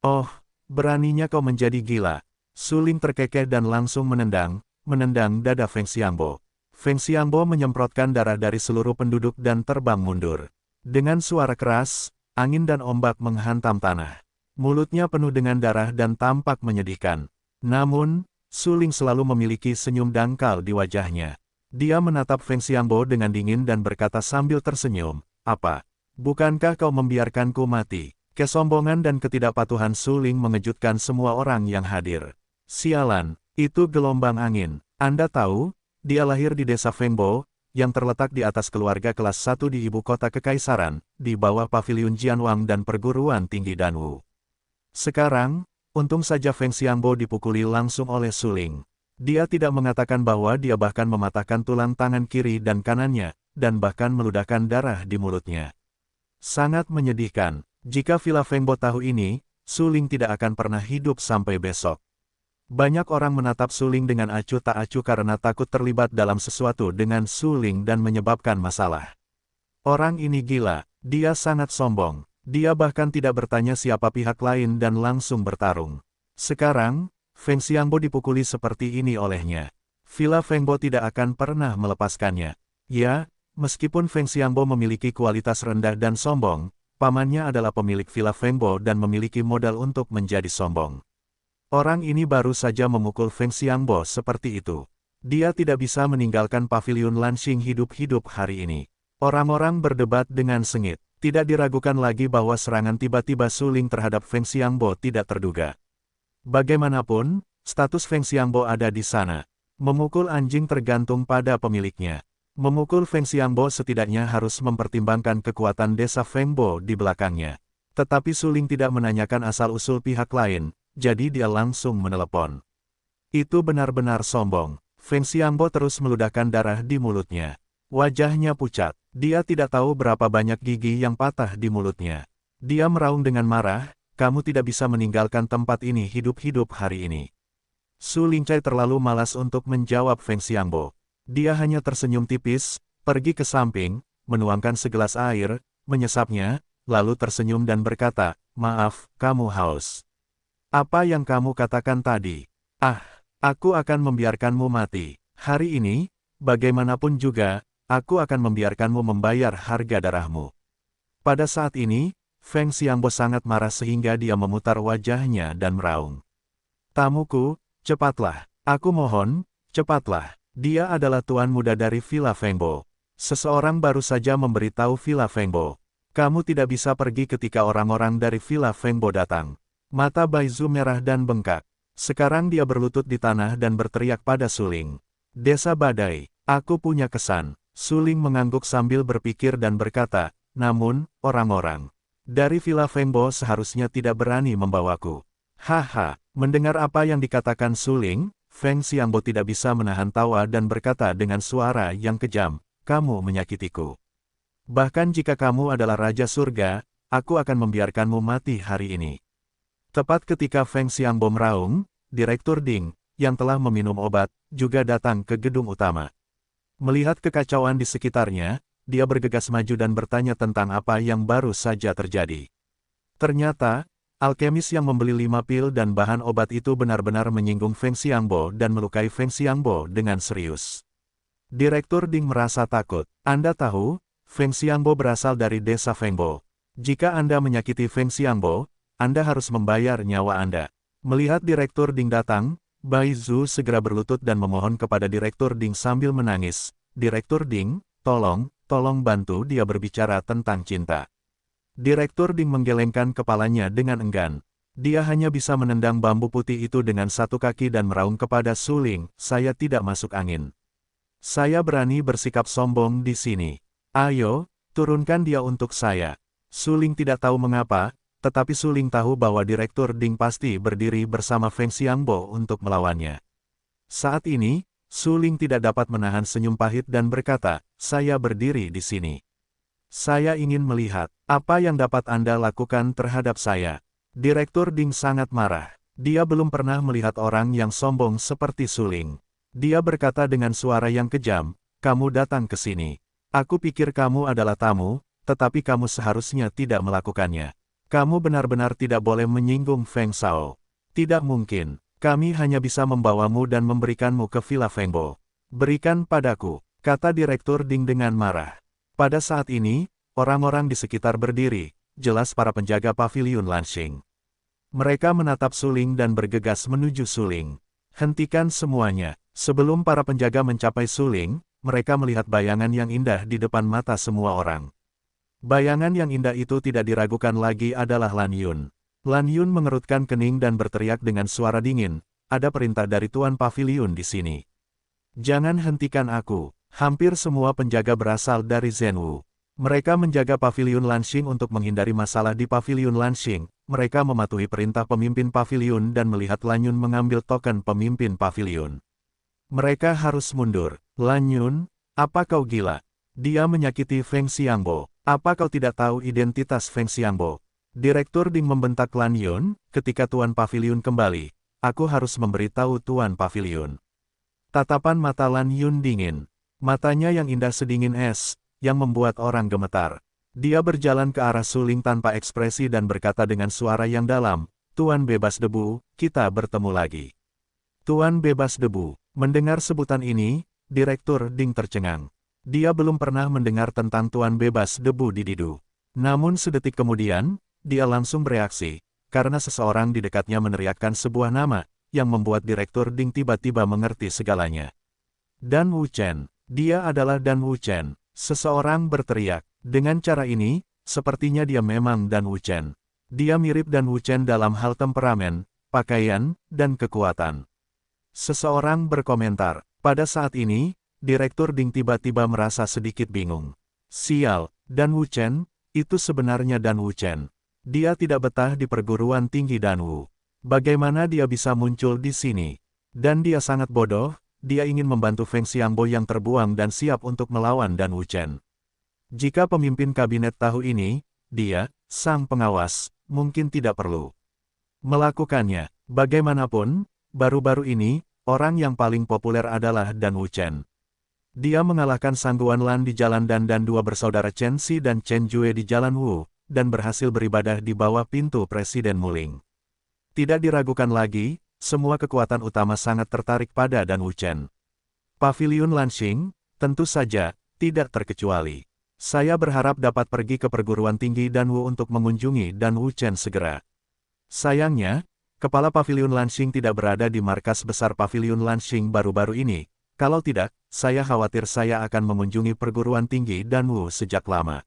Oh, beraninya kau menjadi gila. Su Ling terkekeh dan langsung menendang dada Feng Xiangbo. Feng Xiangbo menyemprotkan darah dari seluruh penduduk dan terbang mundur. Dengan suara keras, angin dan ombak menghantam tanah. Mulutnya penuh dengan darah dan tampak menyedihkan. Namun, Su Ling selalu memiliki senyum dangkal di wajahnya. Dia menatap Feng Xiangbo dengan dingin dan berkata sambil tersenyum, "Apa? Bukankah kau membiarkanku mati?" Kesombongan dan ketidakpatuhan Su Ling mengejutkan semua orang yang hadir. Sialan, itu gelombang angin. Anda tahu, dia lahir di desa Fengbo, yang terletak di atas keluarga kelas 1 di ibu kota kekaisaran, di bawah paviliun Jianwang dan perguruan tinggi Danwu. Sekarang, untung saja Feng Xiangbo dipukuli langsung oleh Su Ling. Dia tidak mengatakan bahwa dia bahkan mematahkan tulang tangan kiri dan kanannya, dan bahkan meludahkan darah di mulutnya. Sangat menyedihkan. Jika Villa Fengbo tahu ini, Su Ling tidak akan pernah hidup sampai besok. Banyak orang menatap Su Ling dengan acuh tak acuh karena takut terlibat dalam sesuatu dengan Su Ling dan menyebabkan masalah. Orang ini gila, dia sangat sombong. Dia bahkan tidak bertanya siapa pihak lain dan langsung bertarung. Sekarang, Feng Xiangbo dipukuli seperti ini olehnya. Villa Fengbo tidak akan pernah melepaskannya. Ya, meskipun Feng Xiangbo memiliki kualitas rendah dan sombong, pamannya adalah pemilik Villa Fengbo dan memiliki modal untuk menjadi sombong. Orang ini baru saja memukul Feng Xiangbo seperti itu. Dia tidak bisa meninggalkan paviliun Lanxing hidup-hidup hari ini. Orang-orang berdebat dengan sengit. Tidak diragukan lagi bahwa serangan tiba-tiba Su Ling terhadap Feng Xiangbo tidak terduga. Bagaimanapun, status Feng Xiangbo ada di sana. Memukul anjing tergantung pada pemiliknya. Memukul Feng Xiangbo setidaknya harus mempertimbangkan kekuatan desa Fengbo di belakangnya. Tetapi Su Ling tidak menanyakan asal-usul pihak lain, jadi dia langsung menelepon. Itu benar-benar sombong. Feng Xiangbo terus meludahkan darah di mulutnya. Wajahnya pucat. Dia tidak tahu berapa banyak gigi yang patah di mulutnya. Dia meraung dengan marah, "Kamu tidak bisa meninggalkan tempat ini hidup-hidup hari ini." Su Lingcai terlalu malas untuk menjawab Feng Xiangbo. Dia hanya tersenyum tipis, pergi ke samping, menuangkan segelas air, menyesapnya, lalu tersenyum dan berkata, "Maaf, kamu haus. Apa yang kamu katakan tadi?" Aku akan membiarkanmu mati. Hari ini, bagaimanapun juga, aku akan membiarkanmu membayar harga darahmu." Pada saat ini, Feng Xiangbo sangat marah sehingga dia memutar wajahnya dan meraung. "Tamuku, cepatlah. Aku mohon, cepatlah. Dia adalah tuan muda dari Villa Fengbo. Seseorang baru saja memberitahu Villa Fengbo. Kamu tidak bisa pergi ketika orang-orang dari Villa Fengbo datang." Mata Baizu merah dan bengkak. Sekarang dia berlutut di tanah dan berteriak pada Su Ling. "Desa Badai, aku punya kesan." Su Ling mengangguk sambil berpikir dan berkata, "Namun, orang-orang dari Villa Fengbo seharusnya tidak berani membawaku." Haha, mendengar apa yang dikatakan Su Ling, Feng Xiangbo tidak bisa menahan tawa dan berkata dengan suara yang kejam, "Kamu menyakitiku. Bahkan jika kamu adalah Raja Surga, aku akan membiarkanmu mati hari ini." Tepat ketika Feng Xiangbo meraung, Direktur Ding, yang telah meminum obat, juga datang ke gedung utama. Melihat kekacauan di sekitarnya, dia bergegas maju dan bertanya tentang apa yang baru saja terjadi. Ternyata, alkemis yang membeli 5 pil dan bahan obat itu benar-benar menyinggung Feng Xiangbo dan melukai Feng Xiangbo dengan serius. Direktur Ding merasa takut. "Anda tahu, Feng Xiangbo berasal dari desa Fengbo. Jika Anda menyakiti Feng Xiangbo, Anda harus membayar nyawa Anda." Melihat Direktur Ding datang, Bai Zhu segera berlutut dan memohon kepada Direktur Ding sambil menangis, "Direktur Ding, tolong bantu dia berbicara tentang cinta." Direktur Ding menggelengkan kepalanya dengan enggan. Dia hanya bisa menendang bambu putih itu dengan satu kaki dan meraung kepada Suling, "Saya tidak masuk angin. Saya berani bersikap sombong di sini. Ayo, turunkan dia untuk saya." Suling tidak tahu mengapa, tetapi Suling tahu bahwa Direktur Ding pasti berdiri bersama Feng Xiangbo untuk melawannya. Saat ini, Suling tidak dapat menahan senyum pahit dan berkata, "Saya berdiri di sini. Saya ingin melihat apa yang dapat Anda lakukan terhadap saya." Direktur Ding sangat marah. Dia belum pernah melihat orang yang sombong seperti Suling. Dia berkata dengan suara yang kejam, "Kamu datang ke sini. Aku pikir kamu adalah tamu, tetapi kamu seharusnya tidak melakukannya. Kamu benar-benar tidak boleh menyinggung Feng Shao. Tidak mungkin. Kami hanya bisa membawamu dan memberikanmu ke Villa Fengbo. Berikan padaku," kata Direktur Ding dengan marah. Pada saat ini, orang-orang di sekitar berdiri, jelas para penjaga paviliun Lanxing. Mereka menatap Suling dan bergegas menuju Suling. "Hentikan semuanya." Sebelum para penjaga mencapai Suling, mereka melihat bayangan yang indah di depan mata semua orang. Bayangan yang indah itu tidak diragukan lagi adalah Lan Yun. Lan Yun mengerutkan kening dan berteriak dengan suara dingin, "Ada perintah dari Tuan Paviliun di sini. Jangan hentikan aku." Hampir semua penjaga berasal dari Zhenwu. Mereka menjaga paviliun Lanxing untuk menghindari masalah di paviliun Lanxing. Mereka mematuhi perintah pemimpin paviliun dan melihat Lan Yun mengambil token pemimpin paviliun. Mereka harus mundur. "Lan Yun, apa kau gila? Dia menyakiti Feng Xiangbo. Apa kau tidak tahu identitas Feng Xiangbo?" Direktur Ding membentak Lan Yun, "Ketika Tuan Paviliun kembali, aku harus memberitahu Tuan Paviliun." Tatapan mata Lan Yun dingin. Matanya yang indah sedingin es, yang membuat orang gemetar. Dia berjalan ke arah Suling tanpa ekspresi dan berkata dengan suara yang dalam, "Tuan Bebas Debu, kita bertemu lagi." Tuan Bebas Debu. Mendengar sebutan ini, Direktur Ding tercengang. Dia belum pernah mendengar tentang Tuan Bebas Debu di Didu. Namun sedetik kemudian, dia langsung bereaksi, karena seseorang di dekatnya meneriakkan sebuah nama, yang membuat Direktur Ding tiba-tiba mengerti segalanya. Dan Wu Chen. Dia adalah Dan Wu Chen. Seseorang berteriak. Dengan cara ini, sepertinya dia memang Dan Wu Chen. Dia mirip Dan Wu Chen dalam hal temperamen, pakaian, dan kekuatan. Seseorang berkomentar. Pada saat ini, Direktur Ding tiba-tiba merasa sedikit bingung. Sial, Dan Wu Chen, itu sebenarnya Dan Wu Chen. Dia tidak betah di perguruan tinggi Danwu. Bagaimana dia bisa muncul di sini? Dan dia sangat bodoh. Dia ingin membantu Feng Xiangbo yang terbuang dan siap untuk melawan Dan Wu Chen. Jika pemimpin kabinet tahu ini, dia, sang pengawas, mungkin tidak perlu melakukannya. Bagaimanapun, baru-baru ini, orang yang paling populer adalah Dan Wu Chen. Dia mengalahkan Sangguan Lan di Jalan Dan dua bersaudara Chen Xi dan Chen Jue di Jalan Wu, dan berhasil beribadah di bawah pintu Presiden Muling. Tidak diragukan lagi, semua kekuatan utama sangat tertarik pada Dan Wu Chen. Paviliun Lanxing, tentu saja, tidak terkecuali. Saya berharap dapat pergi ke perguruan tinggi Danwu untuk mengunjungi Dan Wu Chen segera. Sayangnya, kepala Paviliun Lanxing tidak berada di markas besar Paviliun Lanxing baru-baru ini. Kalau tidak, saya khawatir saya akan mengunjungi perguruan tinggi Danwu sejak lama.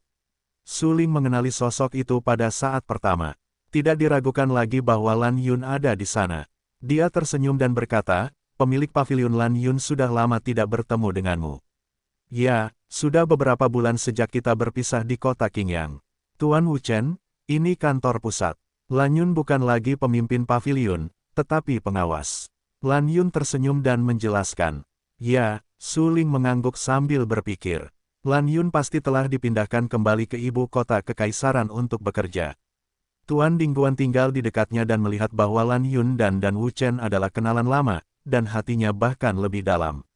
Suling mengenali sosok itu pada saat pertama. Tidak diragukan lagi bahwa Lan Yun ada di sana. Dia tersenyum dan berkata, "Pemilik paviliun Lan Yun sudah lama tidak bertemu denganmu." "Ya, sudah beberapa bulan sejak kita berpisah di kota Qingyang." "Tuan Wu Chen, ini kantor pusat." Lan Yun bukan lagi pemimpin paviliun, tetapi pengawas. Lan Yun tersenyum dan menjelaskan. "Ya," Suling mengangguk sambil berpikir. Lan Yun pasti telah dipindahkan kembali ke ibu kota kekaisaran untuk bekerja. Tuan Dingguan tinggal di dekatnya dan melihat bahwa Lan Yun dan Dan Wu Chen adalah kenalan lama, dan hatinya bahkan lebih dalam.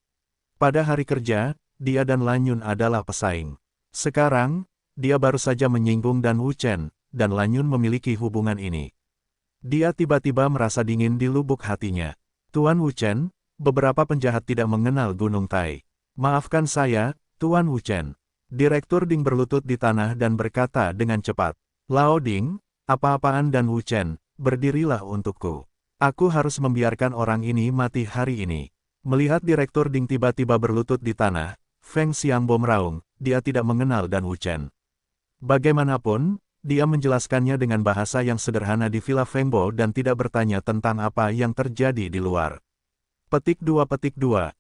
Pada hari kerja, dia dan Lan Yun adalah pesaing. Sekarang, dia baru saja menyinggung Dan Wu Chen, dan Lan Yun memiliki hubungan ini. Dia tiba-tiba merasa dingin di lubuk hatinya. "Tuan Wu Chen, beberapa penjahat tidak mengenal Gunung Tai. Maafkan saya, Tuan Wu Chen." Direktur Ding berlutut di tanah dan berkata dengan cepat, "Lao Ding, apa-apaan Dan Wu Chen, berdirilah untukku. Aku harus membiarkan orang ini mati hari ini." Melihat Direktur Ding tiba-tiba berlutut di tanah, Feng Xiangbo meraung, dia tidak mengenal Dan Wu Chen. Bagaimanapun, dia menjelaskannya dengan bahasa yang sederhana di Villa Fengbo dan tidak bertanya tentang apa yang terjadi di luar. Petik 2.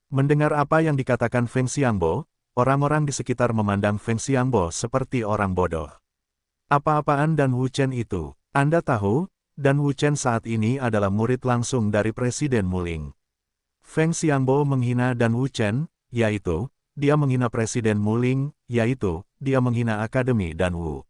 Mendengar apa yang dikatakan Feng Xiangbo, orang-orang di sekitar memandang Feng Xiangbo seperti orang bodoh. Apa-apaan Dan Wuchen itu? Anda tahu, Dan Wuchen saat ini adalah murid langsung dari Presiden Muling. Feng Xiangbo menghina Dan Wuchen, yaitu, dia menghina Presiden Muling, yaitu, dia menghina Akademi Danwu.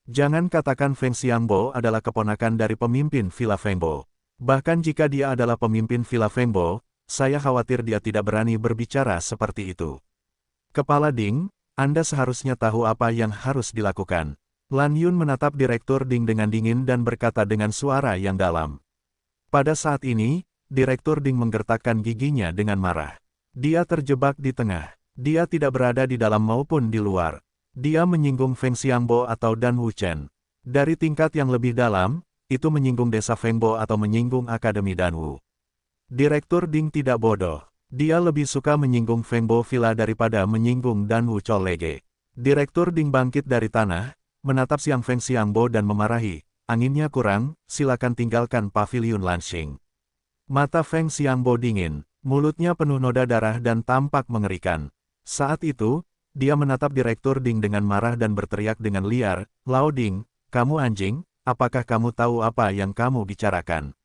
Jangan katakan Feng Xiangbo adalah keponakan dari pemimpin Villa Fengbo. Bahkan jika dia adalah pemimpin Villa Fengbo, saya khawatir dia tidak berani berbicara seperti itu. Kepala Ding, Anda seharusnya tahu apa yang harus dilakukan. Lan Yun menatap Direktur Ding dengan dingin dan berkata dengan suara yang dalam. Pada saat ini, Direktur Ding menggertakkan giginya dengan marah. Dia terjebak di tengah. Dia tidak berada di dalam maupun di luar. Dia menyinggung Feng Xiangbo atau Dan Wuchen. Dari tingkat yang lebih dalam, itu menyinggung desa Fengbo atau menyinggung Akademi Danwu. Direktur Ding tidak bodoh. Dia lebih suka menyinggung Fengbo Villa daripada menyinggung Danwu Colege. Direktur Ding bangkit dari tanah, menatap Siang Feng Xiangbo dan memarahi. Anginnya kurang, silakan tinggalkan pavilion Lanxing. Mata Feng Xiangbo dingin, mulutnya penuh noda darah dan tampak mengerikan. Saat itu, dia menatap Direktur Ding dengan marah dan berteriak dengan liar, "Lao Ding, kamu anjing, apakah kamu tahu apa yang kamu bicarakan?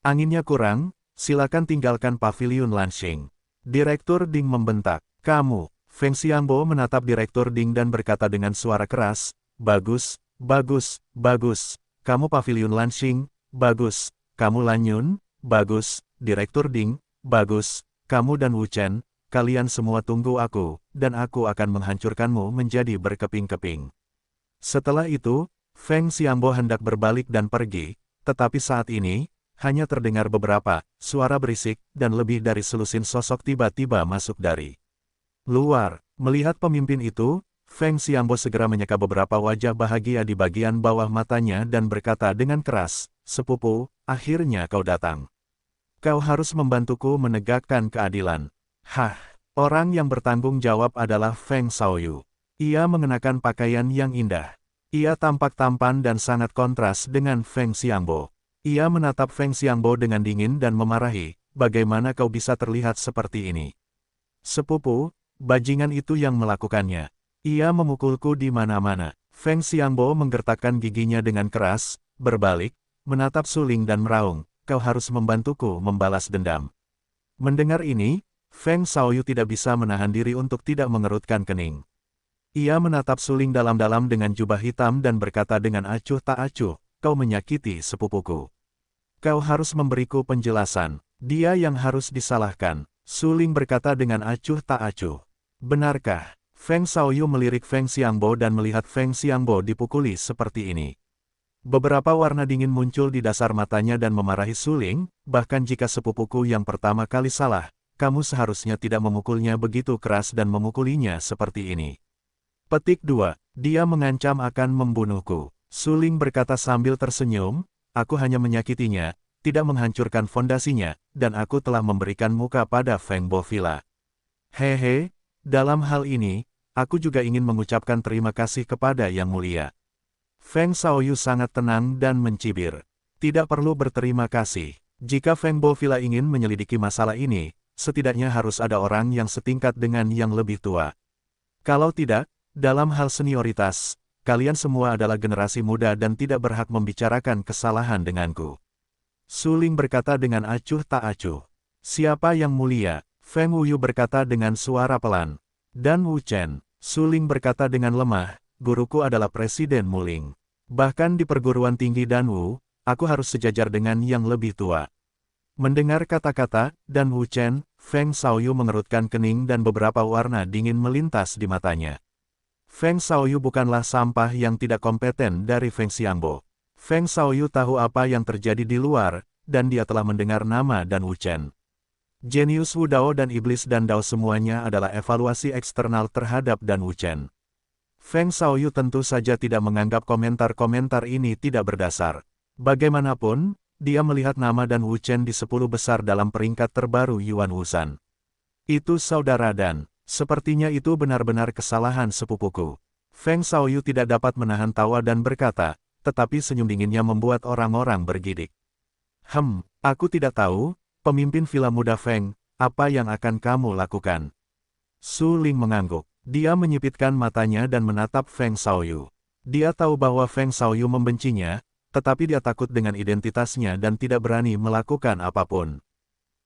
Anginnya kurang, silakan tinggalkan pavilion Lanxing." Direktur Ding membentak, "Kamu!" Feng Xiangbo menatap Direktur Ding dan berkata dengan suara keras, "Bagus, bagus, bagus. Kamu pavilion Lanxing, bagus. Kamu Lan Yun, bagus. Direktur Ding, bagus. Kamu dan Wuchen, kalian semua tunggu aku, dan aku akan menghancurkanmu menjadi berkeping-keping." Setelah itu, Feng Xiangbo hendak berbalik dan pergi, tetapi saat ini, hanya terdengar beberapa suara berisik dan lebih dari selusin sosok tiba-tiba masuk dari luar. Melihat pemimpin itu, Feng Xiangbo segera menyeka beberapa wajah bahagia di bagian bawah matanya dan berkata dengan keras, "Sepupu, akhirnya kau datang. Kau harus membantuku menegakkan keadilan." Hah, orang yang bertanggung jawab adalah Feng Xiaoyu. Ia mengenakan pakaian yang indah. Ia tampak tampan dan sangat kontras dengan Feng Xiangbo. Ia menatap Feng Xiangbo dengan dingin dan memarahi, "Bagaimana kau bisa terlihat seperti ini?" "Sepupu, bajingan itu yang melakukannya. Ia memukulku di mana-mana." Feng Xiangbo menggertakkan giginya dengan keras, berbalik, menatap Suling dan meraung, "Kau harus membantuku membalas dendam." Mendengar ini, Feng Xiaoyu tidak bisa menahan diri untuk tidak mengerutkan kening. Ia menatap Suling dalam-dalam dengan jubah hitam dan berkata dengan acuh tak acuh, "Kau menyakiti sepupuku. Kau harus memberiku penjelasan. Dia yang harus disalahkan." Suling berkata dengan acuh tak acuh. "Benarkah?" Feng Xiaoyu melirik Feng Xiangbo dan melihat Feng Xiangbo dipukuli seperti ini. Beberapa warna dingin muncul di dasar matanya dan memarahi Suling, "Bahkan jika sepupuku yang pertama kali salah, kamu seharusnya tidak memukulnya begitu keras dan memukulinya seperti ini." Petik 2. Dia mengancam akan membunuhku. Suling berkata sambil tersenyum, "Aku hanya menyakitinya, tidak menghancurkan fondasinya, dan aku telah memberikan muka pada Fengbo Villa. Hehe, dalam hal ini, aku juga ingin mengucapkan terima kasih kepada Yang Mulia." Feng Xiaoyu sangat tenang dan mencibir. Tidak perlu berterima kasih. Jika Fengbo Villa ingin menyelidiki masalah ini, setidaknya harus ada orang yang setingkat dengan yang lebih tua. Kalau tidak, dalam hal senioritas, kalian semua adalah generasi muda dan tidak berhak membicarakan kesalahan denganku. Suling berkata dengan acuh tak acuh. "Siapa yang mulia?" Feng Wuyu berkata dengan suara pelan. "Dan Wuchen." Suling berkata dengan lemah, "Guruku adalah Presiden Muling. Bahkan di perguruan tinggi Danwu, aku harus sejajar dengan yang lebih tua." Mendengar kata-kata Dan Wuchen, Feng Xiaoyu mengerutkan kening dan beberapa warna dingin melintas di matanya. Feng Xiaoyu bukanlah sampah yang tidak kompeten dari Feng Xiangbo. Feng Xiaoyu tahu apa yang terjadi di luar, dan dia telah mendengar nama Dan Wuchen. Jenius Wu Dao dan Iblis dan Dao semuanya adalah evaluasi eksternal terhadap Dan Wuchen. Feng Xiaoyu tentu saja tidak menganggap komentar-komentar ini tidak berdasar. Bagaimanapun, dia melihat nama Dan Wuchen di 10 besar dalam peringkat terbaru Yuan Wusan. "Itu saudara Dan. Sepertinya itu benar-benar kesalahan sepupuku." Feng Xiaoyu tidak dapat menahan tawa dan berkata, tetapi senyum dinginnya membuat orang-orang bergidik. Aku tidak tahu, pemimpin Villa Muda Feng, apa yang akan kamu lakukan? Su Ling mengangguk. Dia menyipitkan matanya dan menatap Feng Xiaoyu. Dia tahu bahwa Feng Xiaoyu membencinya, tetapi dia takut dengan identitasnya dan tidak berani melakukan apapun.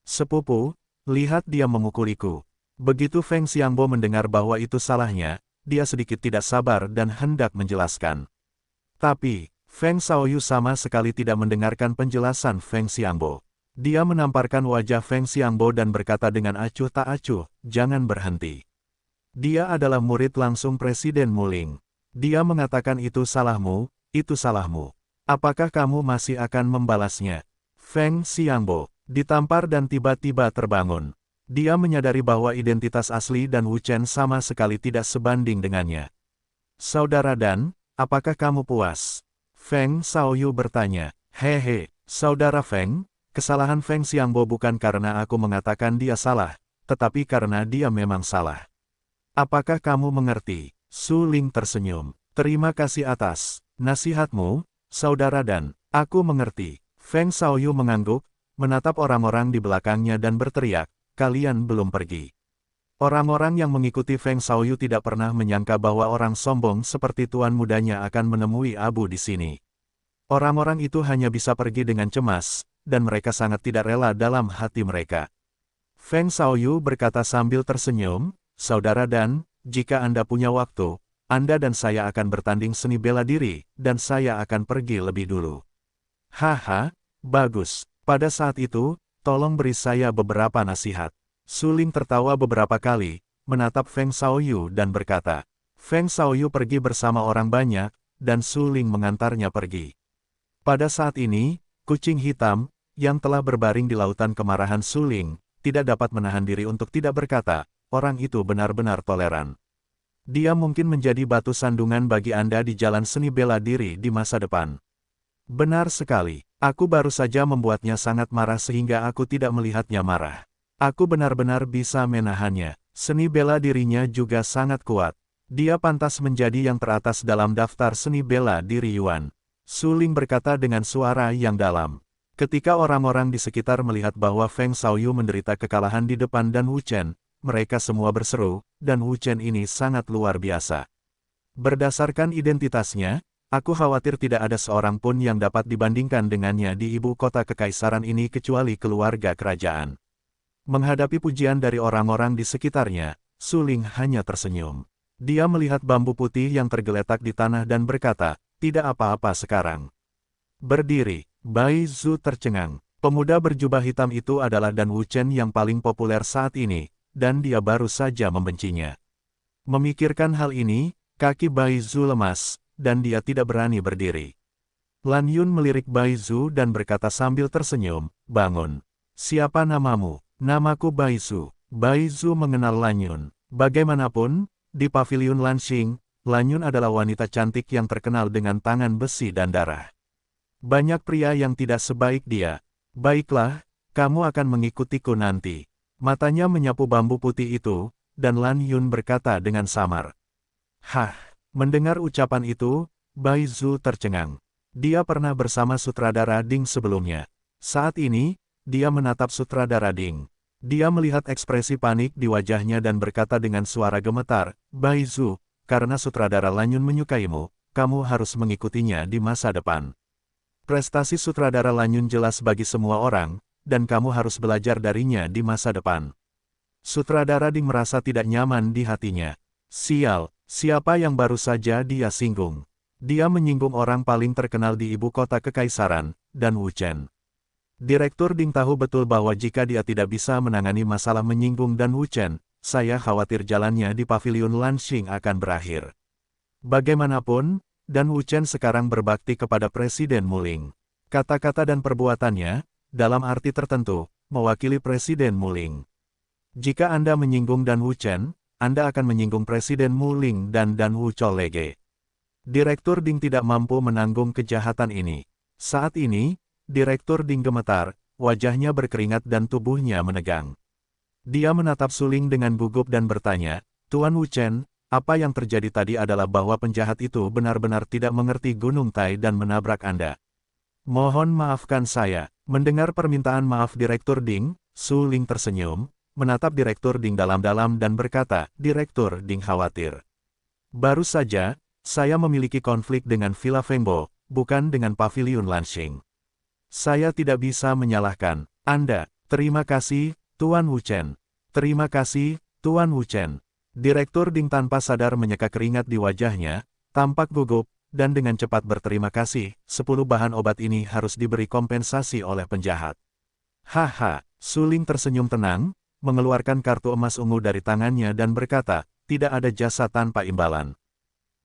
Sepupu, lihat dia memukuliku. Begitu Feng Xiangbo mendengar bahwa itu salahnya, dia sedikit tidak sabar dan hendak menjelaskan. Tapi, Feng Xiaoyu sama sekali tidak mendengarkan penjelasan Feng Xiangbo. Dia menamparkan wajah Feng Xiangbo dan berkata dengan acuh tak acuh, jangan berhenti. Dia adalah murid langsung Presiden Muling. Dia mengatakan itu salahmu, itu salahmu. Apakah kamu masih akan membalasnya? Feng Xiangbo ditampar dan tiba-tiba terbangun. Dia menyadari bahwa identitas asli dan Wu Chen sama sekali tidak sebanding dengannya. Saudara Dan, apakah kamu puas? Feng Xiaoyu bertanya. Hehe, Saudara Feng, kesalahan Feng Xiangbo bukan karena aku mengatakan dia salah, tetapi karena dia memang salah. Apakah kamu mengerti? Su Ling tersenyum. Terima kasih atas nasihatmu, Saudara Dan. Aku mengerti. Feng Xiaoyu mengangguk, menatap orang-orang di belakangnya dan berteriak, kalian belum pergi. Orang-orang yang mengikuti Feng Xiaoyu tidak pernah menyangka bahwa orang sombong seperti tuan mudanya akan menemui Abu di sini. Orang-orang itu hanya bisa pergi dengan cemas, dan mereka sangat tidak rela dalam hati mereka. Feng Xiaoyu berkata sambil tersenyum, Saudara Dan, jika Anda punya waktu, Anda dan saya akan bertanding seni bela diri, dan saya akan pergi lebih dulu. Haha, bagus. Pada saat itu, tolong beri saya beberapa nasihat. Su Ling tertawa beberapa kali, menatap Feng Xiaoyu dan berkata. Feng Xiaoyu pergi bersama orang banyak, dan Su Ling mengantarnya pergi. Pada saat ini, kucing hitam, yang telah berbaring di lautan kemarahan Su Ling, tidak dapat menahan diri untuk tidak berkata, orang itu benar-benar toleran. Dia mungkin menjadi batu sandungan bagi Anda di jalan seni bela diri di masa depan. Benar sekali, aku baru saja membuatnya sangat marah sehingga aku tidak melihatnya marah. Aku benar-benar bisa menahannya. Seni bela dirinya juga sangat kuat. Dia pantas menjadi yang teratas dalam daftar seni bela diri Yuan. Su Ling berkata dengan suara yang dalam. Ketika orang-orang di sekitar melihat bahwa Feng Xiaoyu menderita kekalahan di depan dan Wu Chen, mereka semua berseru, dan Wu Chen ini sangat luar biasa. Berdasarkan identitasnya, aku khawatir tidak ada seorang pun yang dapat dibandingkan dengannya di ibu kota kekaisaran ini kecuali keluarga kerajaan. Menghadapi pujian dari orang-orang di sekitarnya, Su Ling hanya tersenyum. Dia melihat bambu putih yang tergeletak di tanah dan berkata, tidak apa-apa sekarang. Berdiri, Bai Zhu tercengang. Pemuda berjubah hitam itu adalah Dan Wu Chen yang paling populer saat ini, dan dia baru saja membencinya. Memikirkan hal ini, kaki Bai Zhu lemas, dan dia tidak berani berdiri. Lan Yun melirik Bai Zhu dan berkata sambil tersenyum, bangun. Siapa namamu? Namaku Bai Zhu. Bai Zhu mengenal Lan Yun. Bagaimanapun, di paviliun Lanxing, Lan Yun adalah wanita cantik yang terkenal dengan tangan besi dan darah. Banyak pria yang tidak sebaik dia. Baiklah, kamu akan mengikutiku nanti. Matanya menyapu bambu putih itu, dan Lan Yun berkata dengan samar. Hah, mendengar ucapan itu, Bai Zhu tercengang. Dia pernah bersama sutradara Ding sebelumnya. Saat ini, dia menatap sutradara Ding. Dia melihat ekspresi panik di wajahnya dan berkata dengan suara gemetar, Bai Zhu, karena sutradara Lan Yun menyukaimu, kamu harus mengikutinya di masa depan. Prestasi sutradara Lan Yun jelas bagi semua orang, dan kamu harus belajar darinya di masa depan. Sutradara Ding merasa tidak nyaman di hatinya. Sial, siapa yang baru saja dia singgung? Dia menyinggung orang paling terkenal di ibu kota kekaisaran, dan Wu Chen. Direktur Ding tahu betul bahwa jika dia tidak bisa menangani masalah menyinggung Dan Wu Chen, saya khawatir jalannya di paviliun Lanxing akan berakhir. Bagaimanapun, Dan Wu Chen sekarang berbakti kepada Presiden Muling. Kata-kata dan perbuatannya, dalam arti tertentu, mewakili Presiden Muling. Jika Anda menyinggung Dan Wu Chen, Anda akan menyinggung Presiden Muling dan Dan Wu Cholege. Direktur Ding tidak mampu menanggung kejahatan ini. Saat ini, Direktur Ding gemetar, wajahnya berkeringat dan tubuhnya menegang. Dia menatap Su Ling dengan gugup dan bertanya, Tuan Wu Chen, apa yang terjadi tadi adalah bahwa penjahat itu benar-benar tidak mengerti Gunung Tai dan menabrak Anda. Mohon maafkan saya. Mendengar permintaan maaf Direktur Ding, Su Ling tersenyum, menatap Direktur Ding dalam-dalam dan berkata, Direktur Ding khawatir. Baru saja, saya memiliki konflik dengan Villa Fengbo, bukan dengan Paviliun Lanxing. Saya tidak bisa menyalahkan Anda. Terima kasih, Tuan Wu Chen. Terima kasih, Tuan Wu Chen. Direktur Ding tanpa sadar menyeka keringat di wajahnya, tampak gugup, dan dengan cepat berterima kasih, 10 bahan obat ini harus diberi kompensasi oleh penjahat. Haha, Su Ling tersenyum tenang, mengeluarkan kartu emas ungu dari tangannya dan berkata, tidak ada jasa tanpa imbalan.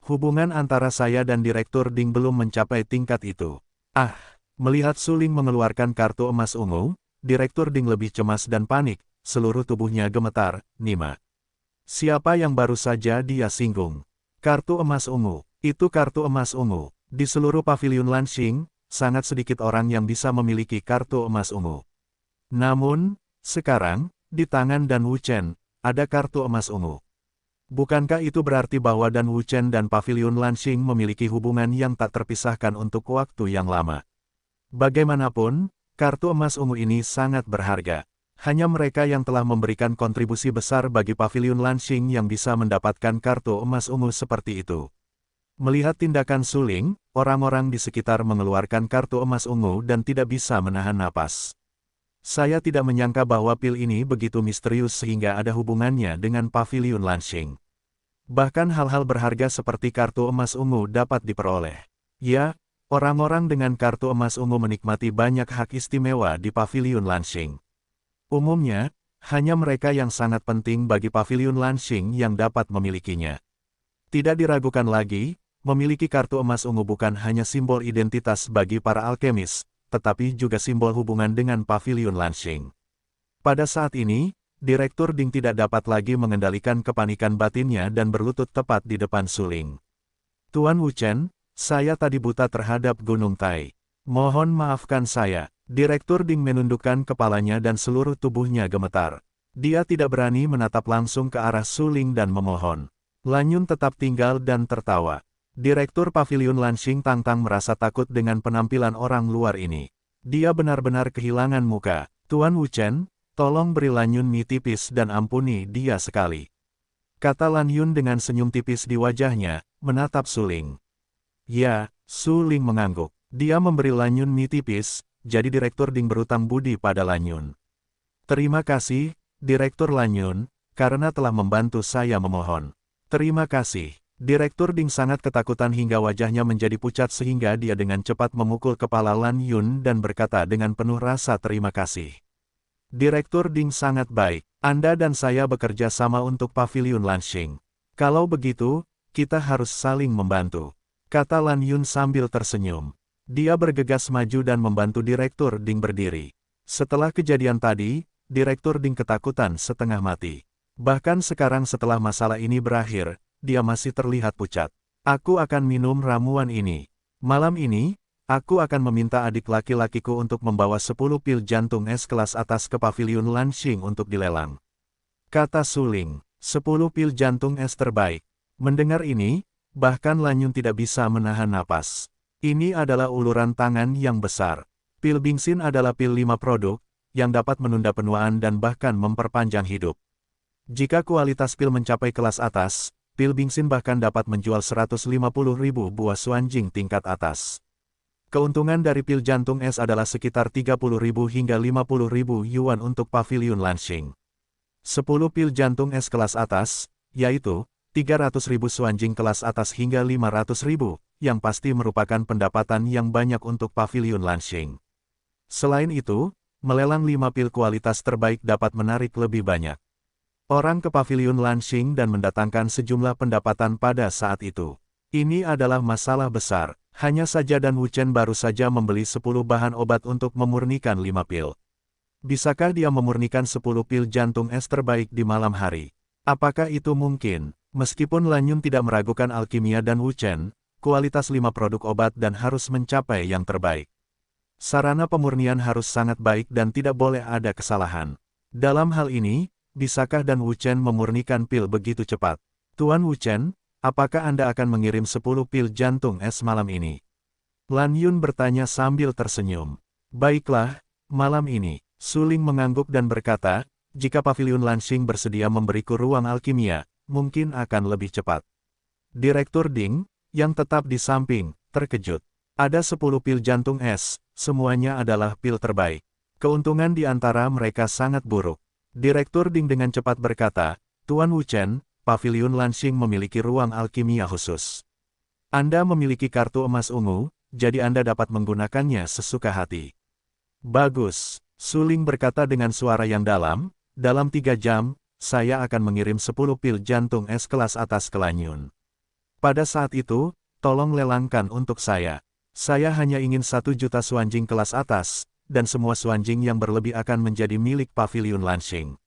Hubungan antara saya dan Direktur Ding belum mencapai tingkat itu. Ah, melihat Su Ling mengeluarkan kartu emas ungu, Direktur Ding lebih cemas dan panik, seluruh tubuhnya gemetar, Nima. Siapa yang baru saja dia singgung? Kartu emas ungu. Itu kartu emas ungu. Di seluruh Paviliun Lanxing, sangat sedikit orang yang bisa memiliki kartu emas ungu. Namun, sekarang, di tangan Dan Wu Chen, ada kartu emas ungu. Bukankah itu berarti bahwa Dan Wu Chen dan Paviliun Lanxing memiliki hubungan yang tak terpisahkan untuk waktu yang lama? Bagaimanapun, kartu emas ungu ini sangat berharga. Hanya mereka yang telah memberikan kontribusi besar bagi Paviliun Lanxing yang bisa mendapatkan kartu emas ungu seperti itu. Melihat tindakan Su Ling, orang-orang di sekitar mengeluarkan kartu emas ungu dan tidak bisa menahan napas. Saya tidak menyangka bahwa pil ini begitu misterius sehingga ada hubungannya dengan Paviliun Lanxing. Bahkan hal-hal berharga seperti kartu emas ungu dapat diperoleh. Ya, orang-orang dengan kartu emas ungu menikmati banyak hak istimewa di Paviliun Lanxing. Umumnya, hanya mereka yang sangat penting bagi Paviliun Lanxing yang dapat memilikinya. Tidak diragukan lagi, memiliki kartu emas ungu bukan hanya simbol identitas bagi para alkemis, tetapi juga simbol hubungan dengan Paviliun Lanxing. Pada saat ini, Direktur Ding tidak dapat lagi mengendalikan kepanikan batinnya dan berlutut tepat di depan Su Ling. Tuan Wu Chen, saya tadi buta terhadap Gunung Tai. Mohon maafkan saya. Direktur Ding menundukkan kepalanya dan seluruh tubuhnya gemetar. Dia tidak berani menatap langsung ke arah Su Ling dan memohon. Lan Yun tetap tinggal dan tertawa. Direktur Paviliun Lanxing Tangtang merasa takut dengan penampilan orang luar ini. Dia benar-benar kehilangan muka. Tuan Wu Chen, tolong beri Lan Yun mie tipis dan ampuni dia sekali. Kata Lan Yun dengan senyum tipis di wajahnya, menatap Su Ling. Ya, Su Ling mengangguk. Dia memberi Lan Yun mie tipis, jadi Direktur Ding berutang budi pada Lan Yun. Terima kasih, Direktur Lan Yun, karena telah membantu saya memohon. Terima kasih. Direktur Ding sangat ketakutan hingga wajahnya menjadi pucat sehingga dia dengan cepat memukul kepala Lan Yun dan berkata dengan penuh rasa terima kasih. Direktur Ding sangat baik. Anda dan saya bekerja sama untuk Paviliun Lanxing. Kalau begitu, kita harus saling membantu. Kata Lan Yun sambil tersenyum. Dia bergegas maju dan membantu Direktur Ding berdiri. Setelah kejadian tadi, Direktur Ding ketakutan setengah mati. Bahkan sekarang setelah masalah ini berakhir, dia masih terlihat pucat. Aku akan minum ramuan ini. Malam ini, aku akan meminta adik laki-lakiku untuk membawa 10 pil jantung es kelas atas ke Paviliun Lanxing untuk dilelang. Kata Su Ling, 10 pil jantung es terbaik. Mendengar ini, bahkan Lan Yun tidak bisa menahan napas. Ini adalah uluran tangan yang besar. Pil Bingxin adalah pil 5 produk, yang dapat menunda penuaan dan bahkan memperpanjang hidup. Jika kualitas pil mencapai kelas atas, pil Bingxin bahkan dapat menjual 150.000 buah Xuanjing tingkat atas. Keuntungan dari pil jantung es adalah sekitar 30.000 hingga 50.000 yuan untuk Paviliun Lanxing. 10 pil jantung es kelas atas, yaitu 300.000 Xuanjing kelas atas hingga 500.000, yang pasti merupakan pendapatan yang banyak untuk Paviliun Lanxing. Selain itu, melelang 5 pil kualitas terbaik dapat menarik lebih banyak orang ke Paviliun Lanxing dan mendatangkan sejumlah pendapatan pada saat itu. Ini adalah masalah besar. Hanya saja Dan Wu Chen baru saja membeli 10 bahan obat untuk memurnikan 5 pil. Bisakah dia memurnikan 10 pil jantung es terbaik di malam hari? Apakah itu mungkin? Meskipun Lan Yun tidak meragukan alkimia Dan Wu Chen, kualitas 5 produk obat dan harus mencapai yang terbaik. Sarana pemurnian harus sangat baik dan tidak boleh ada kesalahan. Dalam hal ini, bisakah Dan Wu Chen memurnikan pil begitu cepat? Tuan Wuchen, apakah Anda akan mengirim 10 pil jantung es malam ini? Lan Yun bertanya sambil tersenyum. Baiklah, malam ini. Su Ling mengangguk dan berkata, jika Paviliun Lanxing bersedia memberiku ruang alkimia, mungkin akan lebih cepat. Direktur Ding, yang tetap di samping, terkejut. Ada 10 pil jantung es, semuanya adalah pil terbaik. Keuntungan di antara mereka sangat buruk. Direktur Ding dengan cepat berkata, Tuan Wuchen, Paviliun Lanxing memiliki ruang alkimia khusus. Anda memiliki kartu emas ungu, jadi Anda dapat menggunakannya sesuka hati. Bagus, Su Ling berkata dengan suara yang dalam 3 jam, saya akan mengirim 10 pil jantung es kelas atas ke Lan Yun. Pada saat itu, tolong lelangkan untuk saya. Saya hanya ingin 1 juta suanjing kelas atas, dan semua suanjing yang berlebih akan menjadi milik Paviliun Lanxing.